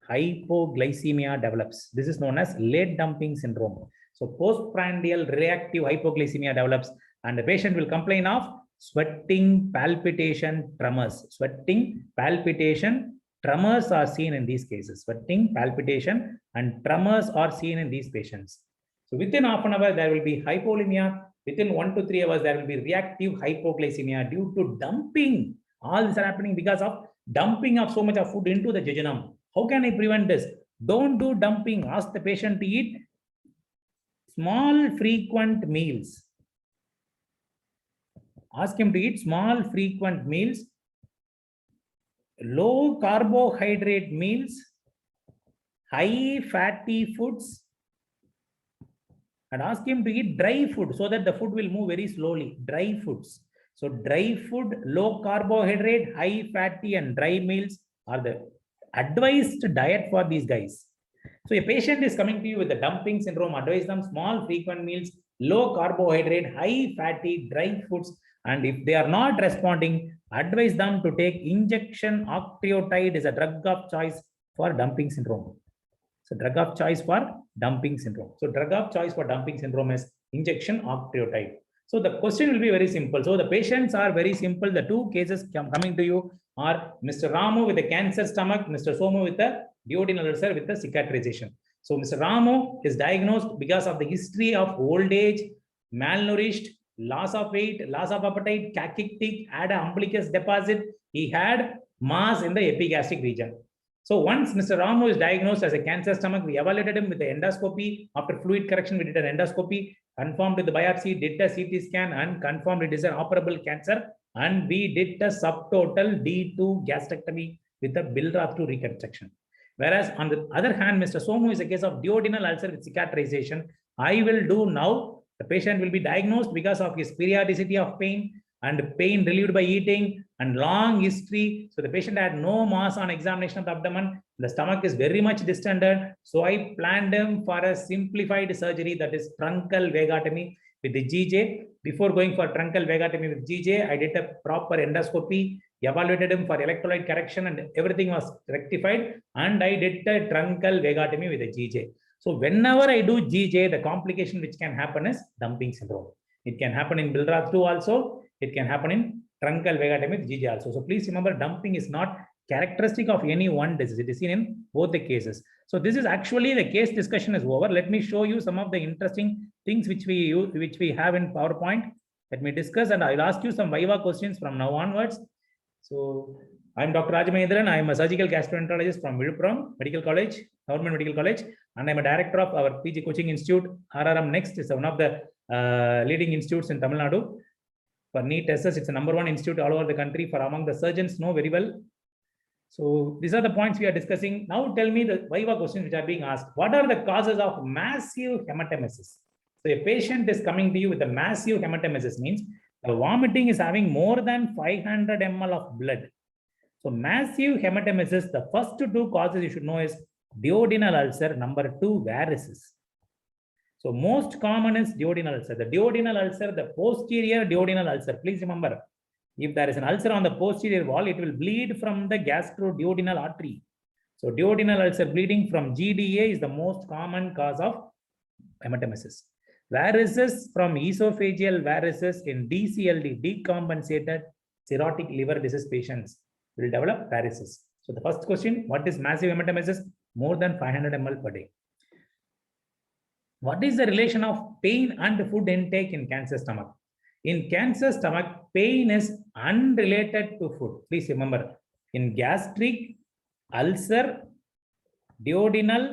hypoglycemia develops. This is known as late dumping syndrome. So postprandial reactive hypoglycemia develops and the patient will complain of sweating, palpitation, tremors. Sweating, palpitation, tremors are seen in these cases. Sweating, palpitation, and tremors are seen in these patients. So within half an hour, there will be hypolimia. Within 1 to 3 hours, there will be reactive hypoglycemia due to dumping. All this are happening because of dumping of so much of food into the jejunum. How can I prevent this? Don't do dumping. Ask the patient to eat small, frequent meals. Ask him to eat small, frequent meals, low carbohydrate meals, high fatty foods, and ask him to eat dry food so that the food will move very slowly. Dry foods. So dry food, low carbohydrate, high fatty, and dry meals are the advised diet for these guys. So a patient is coming to you with the dumping syndrome, advise them small, frequent meals, low carbohydrate, high fatty, dry foods. And if they are not responding, advise them to take injection. Octreotide is a drug of choice for dumping syndrome. So drug of choice for dumping syndrome. So drug of choice for dumping syndrome is injection octreotide. So the question will be very simple. So the patients are very simple. The two cases coming to you are Mr. Ramu with a cancer stomach, Mr. Somu with a duodenal ulcer with a cicatrization. So Mr. Ramu is diagnosed because of the history of old age, malnourished, loss of weight, loss of appetite, cachectic, had an umbilicus deposit. He had mass in the epigastric region. So once Mr. Ramu is diagnosed as a cancer stomach, we evaluated him with the endoscopy. After fluid correction, we did an endoscopy, confirmed with the biopsy, did a CT scan, and confirmed it is an operable cancer. And we did a subtotal D2 gastrectomy with a Billroth-2 reconstruction. Whereas on the other hand, Mr. Somu is a case of duodenal ulcer with cicatrization. I will do now. The patient will be diagnosed because of his periodicity of pain and pain relieved by eating and long history. So the patient had no mass on examination of the abdomen. The stomach is very much distended. So I planned him for a simplified surgery, that is truncal vagotomy with the GJ. Before going for truncal vagotomy with GJ, I did a proper endoscopy, evaluated him for electrolyte correction, and everything was rectified. And I did a truncal vagotomy with the GJ. So whenever I do GJ, the complication which can happen is dumping syndrome. It can happen in Billroth-2 also. It can happen in truncal vagotomy with GJ also. So please remember, dumping is not characteristic of any one disease. It is seen in both the cases. So this is actually the case discussion is over. Let me show you some of the interesting things which we have in PowerPoint. Let me discuss, and I'll ask you some Viva questions from now onwards. So I'm Dr. RAJAMAHENDRAN. I'm a surgical gastroenterologist from Viluppuram Medical College, Government Medical College, and I'm a director of our PG Coaching Institute. RRM Next is one of the leading institutes in Tamil Nadu. For NEET SS, it's a #1 institute all over the country for among the surgeons know very well. So these are the points we are discussing. Now tell me the Viva questions which are being asked. What are the causes of massive hematemesis? So a patient is coming to you with a massive hematemesis, means the vomiting is having more than 500 ml of blood. So massive hematemesis, the first two causes you should know is duodenal ulcer, #2 varices. So most common is duodenal ulcer. The duodenal ulcer, the posterior duodenal ulcer. Please remember, if there is an ulcer on the posterior wall, it will bleed from the gastroduodenal artery. So duodenal ulcer bleeding from GDA is the most common cause of hematemesis. Varices from esophageal varices in DCLD, decompensated cirrhotic liver disease patients will develop varices. So the first question, what is massive hematemesis? More than 500 ml per day. What is the relation of pain and food intake in cancer stomach? In cancer stomach, pain is unrelated to food. Please remember, in gastric, ulcer, duodenal,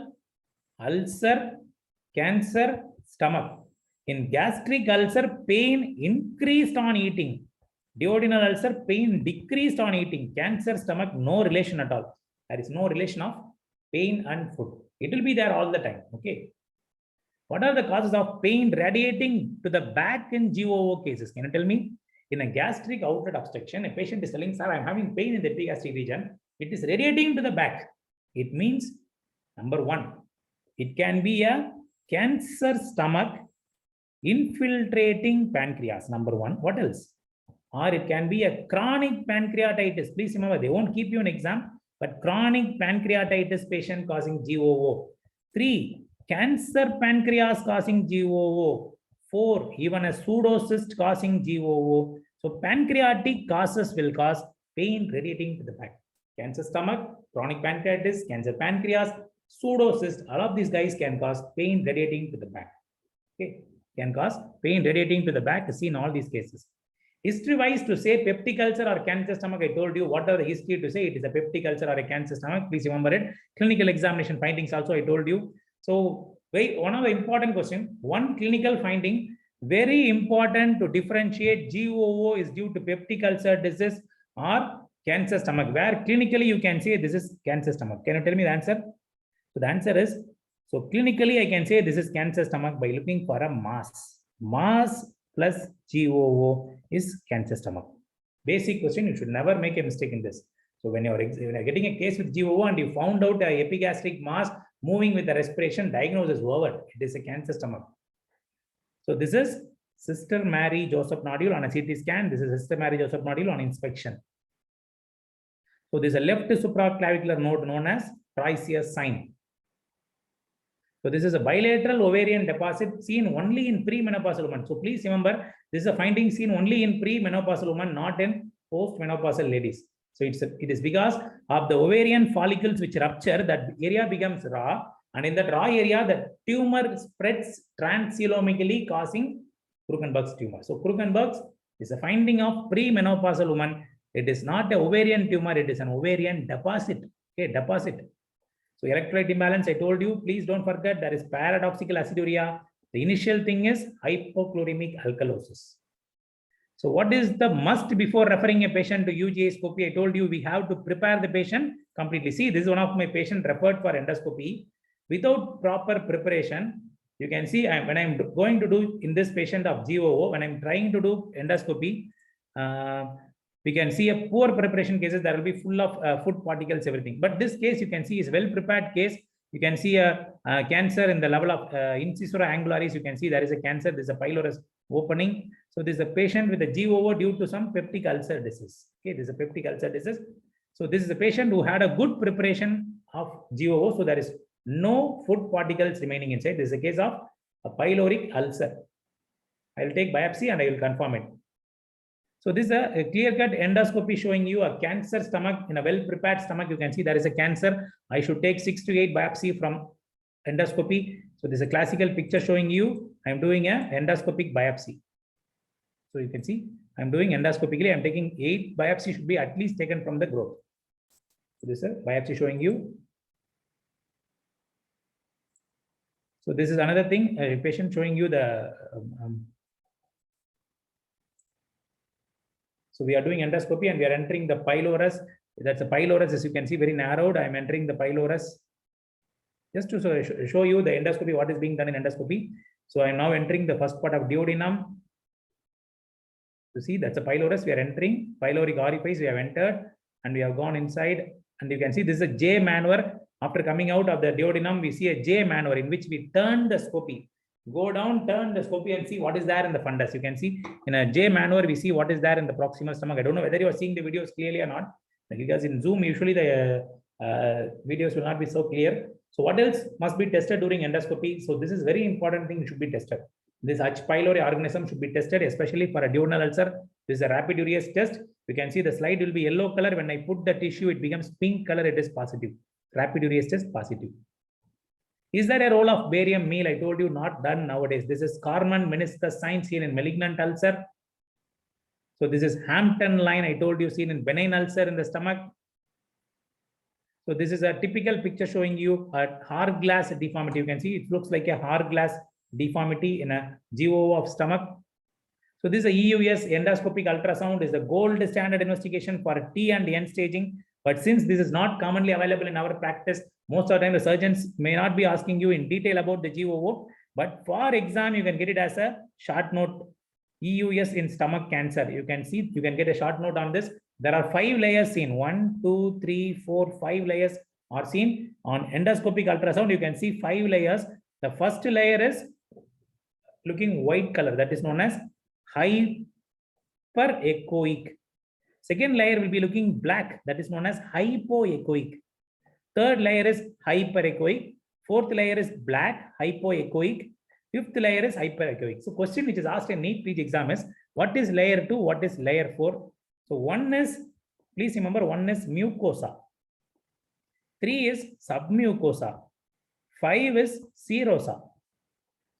ulcer, cancer, stomach. In gastric ulcer, pain increased on eating. Duodenal ulcer, pain decreased on eating. Cancer stomach, no relation at all. There is no relation of pain and food. It will be there all the time. Okay. What are the causes of pain radiating to the back in GOO cases? Can you tell me? In a gastric outlet obstruction, a patient is telling, sir, I'm having pain in the epigastric region. It is radiating to the back. It means, #1, it can be a cancer stomach infiltrating pancreas, #1. What else? Or it can be a chronic pancreatitis. Please remember, they won't keep you an exam, but chronic pancreatitis patient causing GOO. 3, cancer pancreas causing GOO. 4, even a pseudocyst causing GOO. So pancreatic causes will cause pain radiating to the back. Cancer stomach, chronic pancreatitis, cancer pancreas, pseudocyst, all of these guys can cause pain radiating to the back. Okay, can cause pain radiating to the back, seen in all these cases. History-wise, to say peptic ulcer or cancer stomach, I told you what are the history to say it is a peptic ulcer or a cancer stomach. Please remember it. Clinical examination findings also I told you. So, one of the important questions, one clinical finding, very important to differentiate GOO is due to peptic ulcer disease or cancer stomach, where clinically you can say this is cancer stomach. Can you tell me the answer? So the answer is, so clinically I can say this is cancer stomach by looking for a mass. Mass plus GOO is cancer stomach. Basic question, you should never make a mistake in this. So when you're getting a case with GOO and you found out a epigastric mass moving with the respiration, diagnosis over, it is a cancer stomach. So this is Sister Mary Joseph nodule on a CT scan. This is Sister Mary Joseph nodule on inspection. So this is a left supraclavicular node known as triceus sign. So this is a bilateral ovarian deposit seen only in premenopausal women. So please remember, this is a finding seen only in premenopausal women, not in postmenopausal ladies. So it is because of the ovarian follicles which rupture, that area becomes raw, and in that raw area, the tumor spreads transcelomically, causing Krukenberg's tumor. So Krukenberg's is a finding of premenopausal woman. It is not an ovarian tumor, it is an ovarian deposit. Okay, deposit. So electrolyte imbalance, I told you, please don't forget there is paradoxical aciduria. The initial thing is hypochloremic alkalosis. So what is the must before referring a patient to UGA-scopy? I told you we have to prepare the patient completely. See, this is one of my patients referred for endoscopy. Without proper preparation, you can see when I'm going to do in this patient of GOO, when I'm trying to do endoscopy, we can see a poor preparation cases, there will be full of food particles, everything. But this case you can see is well-prepared case. You can see a cancer in the level of incisura angularis. You can see there is a cancer, there is a pylorus opening. So this is a patient with a GOO due to some peptic ulcer disease. Okay, this is a peptic ulcer disease. So this is a patient who had a good preparation of GOO. So there is no food particles remaining inside. This is a case of a pyloric ulcer. I will take biopsy and I will confirm it. So this is a clear-cut endoscopy showing you a cancer stomach. In a well-prepared stomach, you can see there is a cancer. I should take 6 to 8 biopsy from endoscopy. So this is a classical picture showing you I'm doing an endoscopic biopsy. So you can see I'm doing endoscopically. I'm taking 8 biopsy should be at least taken from the growth. So this is a biopsy showing you. So this is another thing, a patient showing you the so we are doing endoscopy and we are entering the pylorus. That's a pylorus, as you can see, very narrowed. I'm entering the pylorus. Just to show you the endoscopy, what is being done in endoscopy. So I'm now entering the first part of duodenum. You see, that's a pylorus. We are entering pyloric orifice. We have entered and we have gone inside. And you can see this is a J maneuver. After coming out of the duodenum, we see a J maneuver in which we turn the scopy. Go down, turn the scopy and see what is there in the fundus. You can see in a J maneuver, we see what is there in the proximal stomach. I don't know whether you are seeing the videos clearly or not, because in Zoom, usually the videos will not be so clear. So what else must be tested during endoscopy? So this is very important thing should be tested. This H. pylori organism should be tested, especially for a duodenal ulcer. This is a rapid urease test. You can see the slide will be yellow color. When I put the tissue, it becomes pink color. It is positive. Rapid urease test positive. Is there a role of barium meal? I told you not done nowadays. This is Karman meniscus sign seen in malignant ulcer. So this is Hampton line. I told you seen in benign ulcer in the stomach. So this is a typical picture showing you a hourglass deformity. You can see it looks like a hourglass deformity in a GOO of stomach. So this is a EUS endoscopic ultrasound is the gold standard investigation for T and N staging. But since this is not commonly available in our practice, most of the time the surgeons may not be asking you in detail about the GOO. But for exam, you can get it as a short note. EUS in stomach cancer. You can see, you can get a short note on this. There are 5 layers seen. 1, 2, 3, 4, 5 layers are seen on endoscopic ultrasound. You can see 5 layers. The first layer is looking white color. That is known as hyperechoic. Second layer will be looking black. That is known as hypoechoic. Third layer is hyperechoic. Fourth layer is black, hypoechoic. Fifth layer is hyperechoic. So question which is asked in NEET PG exam is, what is layer 2? What is layer 4? So 1 is, please remember, 1 is mucosa. 3 is submucosa. 5 is serosa.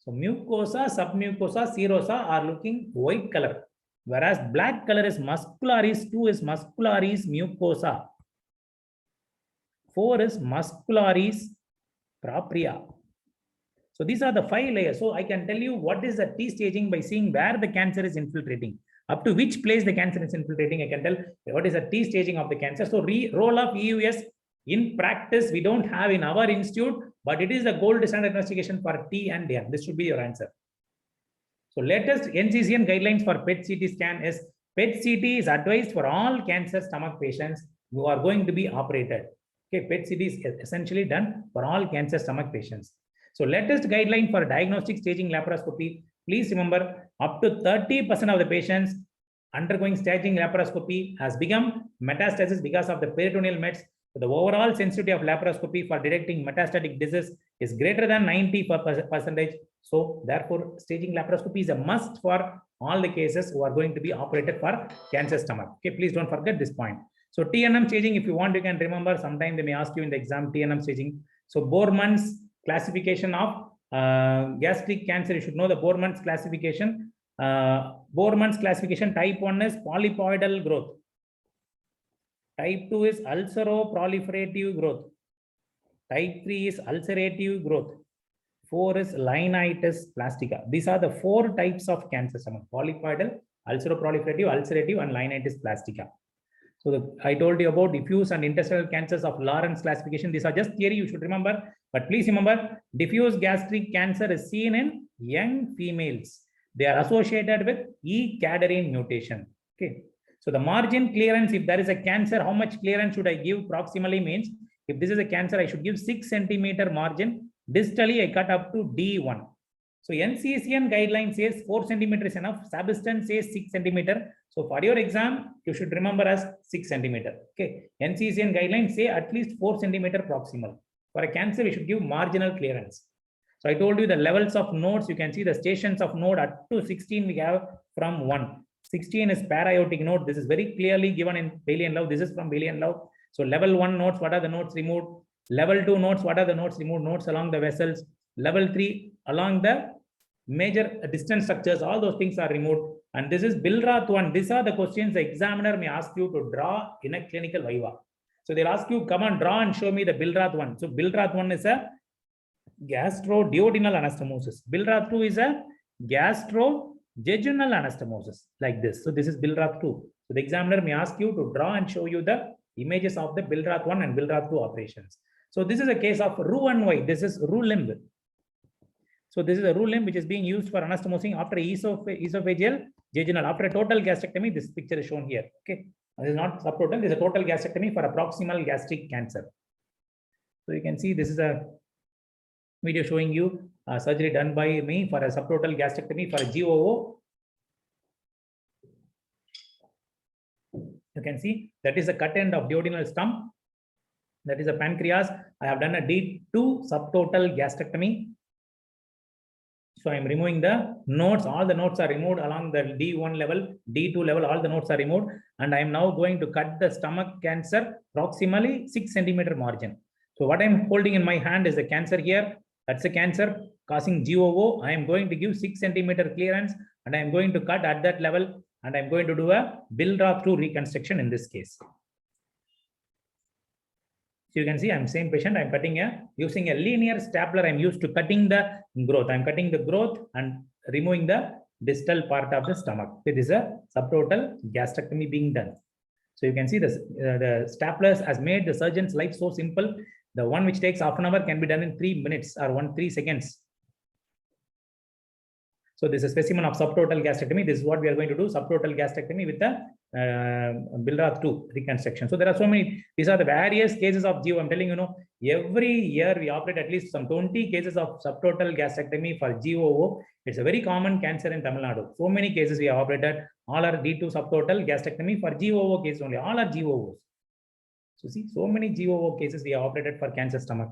So mucosa, submucosa, serosa are looking white color, whereas black color is muscularis. 2 is muscularis mucosa. 4 is muscularis propria. So these are the 5 layers. So I can tell you what is the T staging by seeing where the cancer is infiltrating. Up to which place the cancer is infiltrating, I can tell what is the T staging of the cancer. So role of EUS in practice, we don't have in our institute, but it is the gold standard investigation for T and M. This should be your answer. So latest NCCN guidelines for PET CT scan is PET CT is advised for all cancer stomach patients who are going to be operated. Okay, PET CT is essentially done for all cancer stomach patients. So latest guideline for diagnostic staging laparoscopy, please remember up to 30% of the patients undergoing staging laparoscopy has become metastasis because of the peritoneal mets. So the overall sensitivity of laparoscopy for detecting metastatic disease is greater than 90%. So therefore, staging laparoscopy is a must for all the cases who are going to be operated for cancer stomach. Okay, please don't forget this point. So TNM staging, if you want, you can remember. Sometime they may ask you in the exam TNM staging. So Borman's classification of gastric cancer, you should know the Borman's classification. Borman's classification, type 1 is polypoidal growth. Type 2 is ulceroproliferative growth. Type 3 is ulcerative growth. 4 is linitis plastica. These are the 4 types of cancer stomach: polypoidal, ulceroproliferative, ulcerative, and linitis plastica. So I told you about diffuse and intestinal cancers of Lawrence classification. These are just theory, you should remember. But please remember, diffuse gastric cancer is seen in young females. They are associated with E. cadherin mutation. Okay. So the margin clearance, if there is a cancer, how much clearance should I give proximally means, if this is a cancer, I should give 6 centimeter margin. Distally, I cut up to D1. So NCCN guideline says 4 centimeter is enough. Sabiston says 6 centimeter. So for your exam, you should remember as 6 centimeter. Okay. NCCN guidelines say at least 4 centimeter proximal. For a cancer, we should give marginal clearance. So I told you the levels of nodes. You can see the stations of node up to 16 we have from 1. 16 is para-aortic node. This is very clearly given in Bailey and Love. This is from Bailey and Love. So level 1 nodes, what are the nodes removed? Level 2 nodes, what are the nodes removed? Nodes along the vessels. Level 3 along the major distant structures. All those things are removed. And this is Billrath 1. These are the questions the examiner may ask you to draw in a clinical viva. So they'll ask you, come on, draw and show me the Billrath 1. So Billrath 1 is a gastroduodenal anastomosis. Billrath 2 is a gastrojejunal anastomosis, like this. So this is Billrath 2. So the examiner may ask you to draw and show you the images of the Billrath 1 and Billrath 2 operations. So this is a case of Roux-en-Y. This is Roux limb. So this is a Roux limb which is being used for anastomosing after esophageal jejunal. After a total gastrectomy, this picture is shown here. Okay, this is not subtotal. This is a total gastrectomy for a proximal gastric cancer. So you can see this is a video showing you surgery done by me for a subtotal gastrectomy for a GOO. You can see that is a cut end of duodenal stump. That is a pancreas. I have done a D2 subtotal gastrectomy. So I am removing the nodes. All the nodes are removed along the D1 level, D2 level. All the nodes are removed. And I am now going to cut the stomach cancer proximally 6 centimeter margin. So what I am holding in my hand is the cancer here. That's a cancer causing GOO. I am going to give 6 centimeter clearance and I am going to cut at that level and I'm going to do a Billrath 2 reconstruction in this case. So you can see I'm same patient. I'm cutting using a linear stapler. I'm used to cutting the growth. I'm cutting the growth and removing the distal part of the stomach. This is a subtotal gastrectomy being done. So you can see this, the staplers has made the surgeon's life so simple. The one which takes half an hour can be done in 3 minutes or 3 seconds. So this is a specimen of subtotal gastrectomy. This is what we are going to do, subtotal gastrectomy with the Billrath 2 reconstruction. So there are so many, these are the various cases of GO. I'm telling you, every year we operate at least some 20 cases of subtotal gastrectomy for GOO. It's a very common cancer in Tamil Nadu. So many cases we have operated, all are D2 subtotal gastrectomy for GOO cases only, all are GOOs. So see, so many GOO cases we have operated for cancer stomach.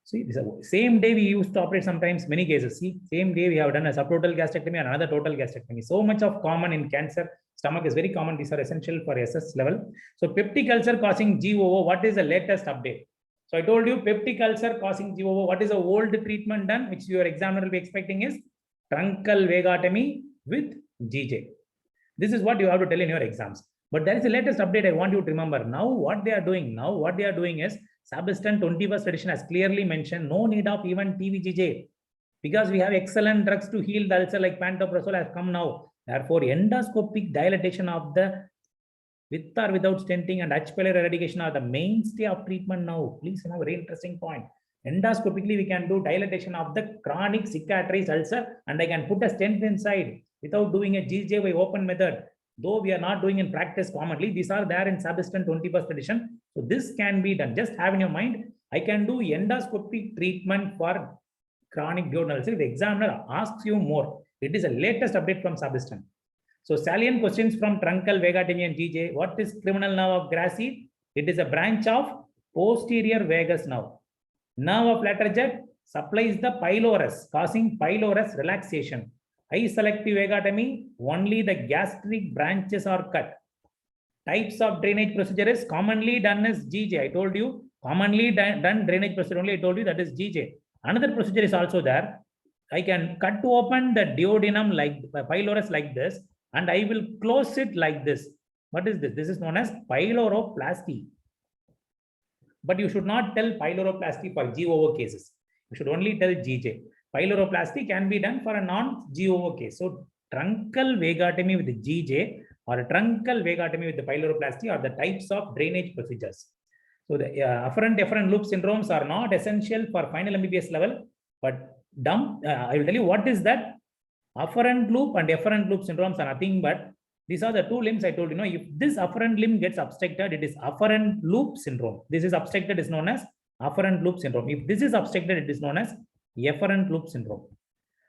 See, this same day we used to operate sometimes many cases. See, same day we have done a subtotal gastrectomy and another total gastrectomy. So much of common in cancer. Stomach is very common. These are essential for SS level. So peptic ulcer causing GOO. What is the latest update? So I told you peptic ulcer causing GOO. What is the old treatment done, which your examiner will be expecting is truncal vagotomy with GJ. This is what you have to tell in your exams. But there is a latest update I want you to remember. Now what they are doing is Sabiston 21st edition has clearly mentioned no need of even TVGJ because we have excellent drugs to heal the ulcer like pantoprazole has come now. Therefore, endoscopic dilatation of the with or without stenting and H. pylori eradication are the mainstay of treatment now. Please, very interesting point. Endoscopically, we can do dilatation of the chronic cicatrized ulcer and I can put a stent inside without doing a GJY open method. Though we are not doing in practice commonly, these are there in Sabiston 21st edition. So this can be done. Just have in your mind, I can do endoscopic treatment for chronic duodenal ulcer. The examiner asks you more. It is a latest update from Sabiston. So salient questions from truncal vagotomy and GJ. What is criminal nerve of Grassi? It is a branch of posterior vagus nerve. Nerve of lateral jet supplies the pylorus, causing pylorus relaxation. High selective vagotomy, only the gastric branches are cut. Types of drainage procedure is commonly done as GJ. I told you, commonly done drainage procedure only, I told you that is GJ. Another procedure is also there. I can cut to open the duodenum like pylorus like this, and I will close it like this. What is this? This is known as pyloroplasty. But you should not tell pyloroplasty for GOO cases. You should only tell GJ. Pyloroplasty can be done for a non-GOO case. So truncal vagotomy with the GJ or a truncal vagotomy with the pyloroplasty are the types of drainage procedures. So the afferent loop syndromes are not essential for final MBBS level, but I will tell you what is that. Afferent loop and efferent loop syndromes are nothing but these are the two limbs I told you. If this afferent limb gets obstructed, it is afferent loop syndrome. This is obstructed is known as afferent loop syndrome. If this is obstructed, it is known as efferent loop syndrome.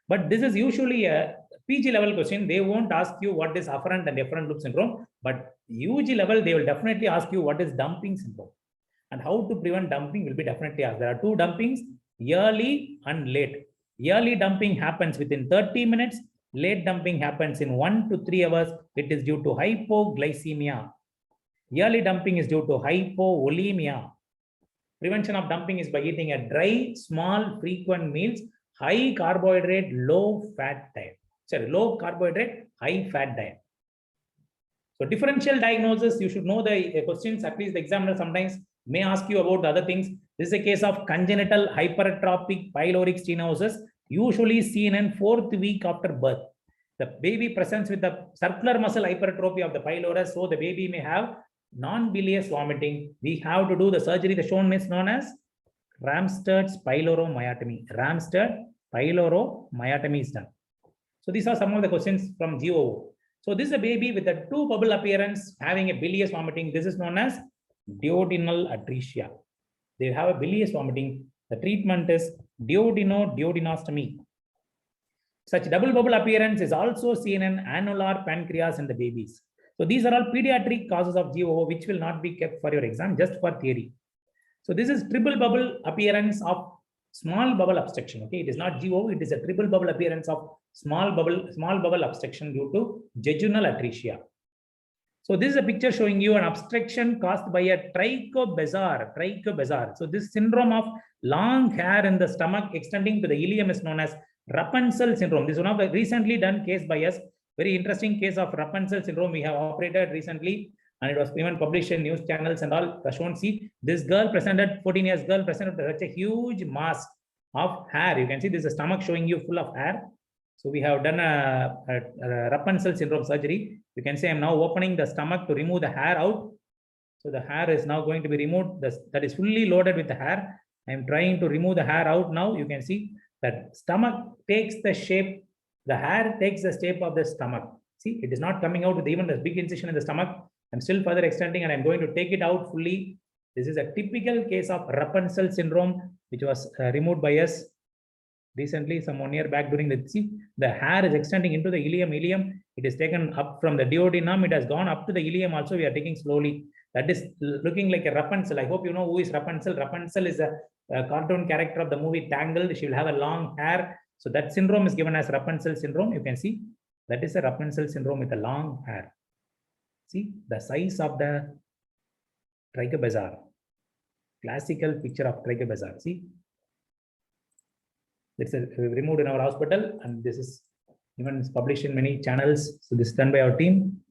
But this is usually a PG level question. They won't ask you what is afferent and efferent loop syndrome, but UG level, they will definitely ask you what is dumping syndrome. And how to prevent dumping will be definitely asked. There are two dumpings, early and late. Early dumping happens within 30 minutes. Late dumping happens in 1 to 3 hours. It is due to hypoglycemia. Early dumping is due to hypovolemia. Prevention of dumping is by eating a dry, small, frequent meals, high carbohydrate, low fat diet. Sorry, low carbohydrate, high fat diet. So differential diagnosis, you should know the questions. At least the examiner sometimes may ask you about the other things. This is a case of congenital hypertrophic pyloric stenosis, usually seen in 4th week after birth. The baby presents with the circular muscle hypertrophy of the pylorus, so the baby may have non-bilious vomiting. We have to do the surgery. The shown is known as Ramstad's pyloromyotomy. Ramstad pyloromyotomy is done. So these are some of the questions from GOO. So this is a baby with a 2 bubble appearance having a bilious vomiting. This is known as duodenal atresia. They have a bilious vomiting. The treatment is duodenostomy. Such double bubble appearance is also seen in annular pancreas in the babies. So these are all pediatric causes of GOO, which will not be kept for your exam, just for theory. So this is triple bubble appearance of small bubble obstruction. Okay, it is not GOO, it is a triple bubble appearance of small bubble obstruction due to jejunal atresia. So this is a picture showing you an obstruction caused by a trichobazar. So this syndrome of long hair in the stomach extending to the ileum is known as Rapunzel syndrome. This is one of the recently done case by us. Very interesting case of Rapunzel syndrome we have operated recently, and it was even published in news channels and all. Shown, see, this girl presented, 14 years girl presented with such a huge mass of hair. You can see this is a stomach showing you full of hair. So we have done a Rapunzel syndrome surgery. You can say I'm now opening the stomach to remove the hair out. So the hair is now going to be removed. That is fully loaded with the hair. I'm trying to remove the hair out now. You can see that stomach takes the shape. The hair takes the shape of the stomach. See, it is not coming out with even a big incision in the stomach. I'm still further extending and I'm going to take it out fully. This is a typical case of Rapunzel syndrome, which was removed by us recently, some 1 year back during the, see, the hair is extending into the ileum. It is taken up from the duodenum. It has gone up to the ileum also. We are taking slowly. That is looking like a Rapunzel. I hope you know who is Rapunzel. Rapunzel is a cartoon character of the movie Tangled. She will have a long hair. So that syndrome is given as Rapunzel syndrome. You can see that is a Rapunzel syndrome with a long hair. See the size of the trichobazar. classical picture of trichobazaar. See, it's removed in our hospital, and this is even published in many channels. So this is done by our team.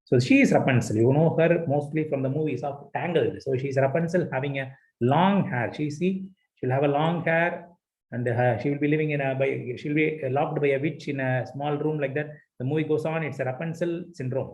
So she is Rapunzel. You know her mostly from the movies of Tangled. So she's Rapunzel having a long hair. She'll have a long hair, and she will be living in she'll be locked by a witch in a small room like that. The movie goes on. It's a Rapunzel syndrome.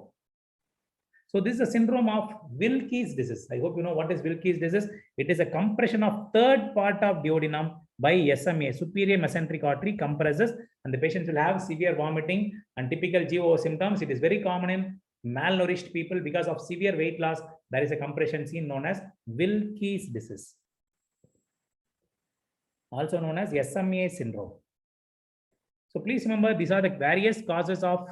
So this is a syndrome of Wilkie's disease. I hope you know what is Wilkie's disease. It is a compression of third part of duodenum by SMA, superior mesenteric artery compresses, and the patient will have severe vomiting and typical GO symptoms. It is very common in malnourished people because of severe weight loss. There is a compression seen known as Wilkie's disease, also known as SMA syndrome. So please remember, these are the various causes of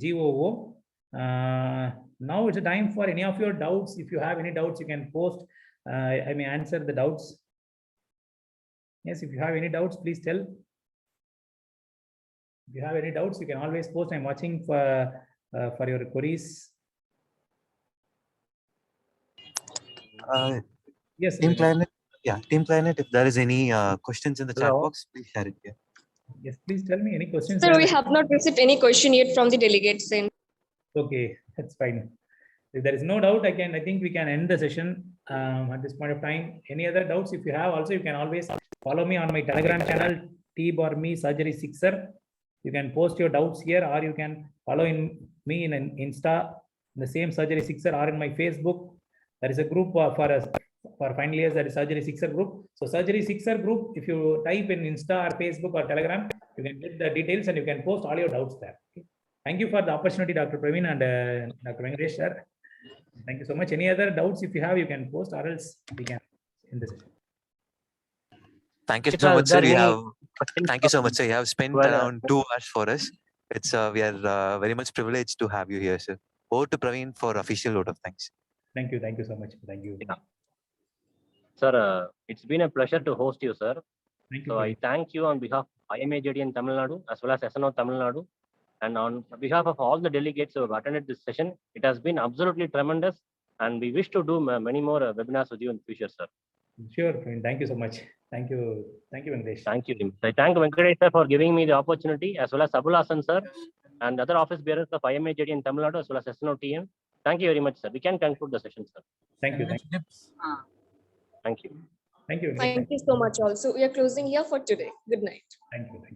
GOO. Now it's a time for any of your doubts. If you have any doubts, you can post. I may answer the doubts. Yes, if you have any doubts, please tell. If you have any doubts, you can always post. I'm watching for your queries. Yes, Team Planet. Yeah, Team Planet. If there is any questions in the chat box, please share it here. Yes, please tell me any questions. Sir, we have not received any question yet from the delegates. Okay, that's fine. If there is no doubt, I think we can end the session at this point of time. Any other doubts? If you have, also you can always follow me on my Telegram channel, T-me Surgery Sixer. You can post your doubts here, or you can follow me in an Insta, the same Surgery Sixer, or in my Facebook. There is a group for final years, that is Surgery Sixer group. So Surgery Sixer group, if you type in Insta or Facebook or Telegram, you can get the details and you can post all your doubts there. Okay. Thank you for the opportunity, Dr. Praveen and Dr. Venkatesh, sir. Thank you so much. Any other doubts, if you have, you can post, or else we can end the session. Thank you so much, sir. Thank you so much, sir. You have spent around 2 hours for us. It's we are very much privileged to have you here, sir. Over to Praveen for official vote of thanks. Thank you. Thank you so much. Thank you. Yeah. Sir, it's been a pleasure to host you, sir. Thank you. So I thank you on behalf of IMA JD in Tamil Nadu, as well as SNO Tamilnadu, and on behalf of all the delegates who have attended this session. It has been absolutely tremendous, and we wish to do many more webinars with you in the future, sir. Sure, thank you so much. Thank you, Venkatesh. Thank you. I thank Venkatesh sir for giving me the opportunity, as well as Abul Hasan sir and other office bearers of IMA JD in Tamil Nadu, as well as SNO TN. Thank you very much, sir. We can conclude the session, sir. Thank you. Thank you. Thank you. Thank you. Thank you so much. Also, we are closing here for today. Good night. Thank you.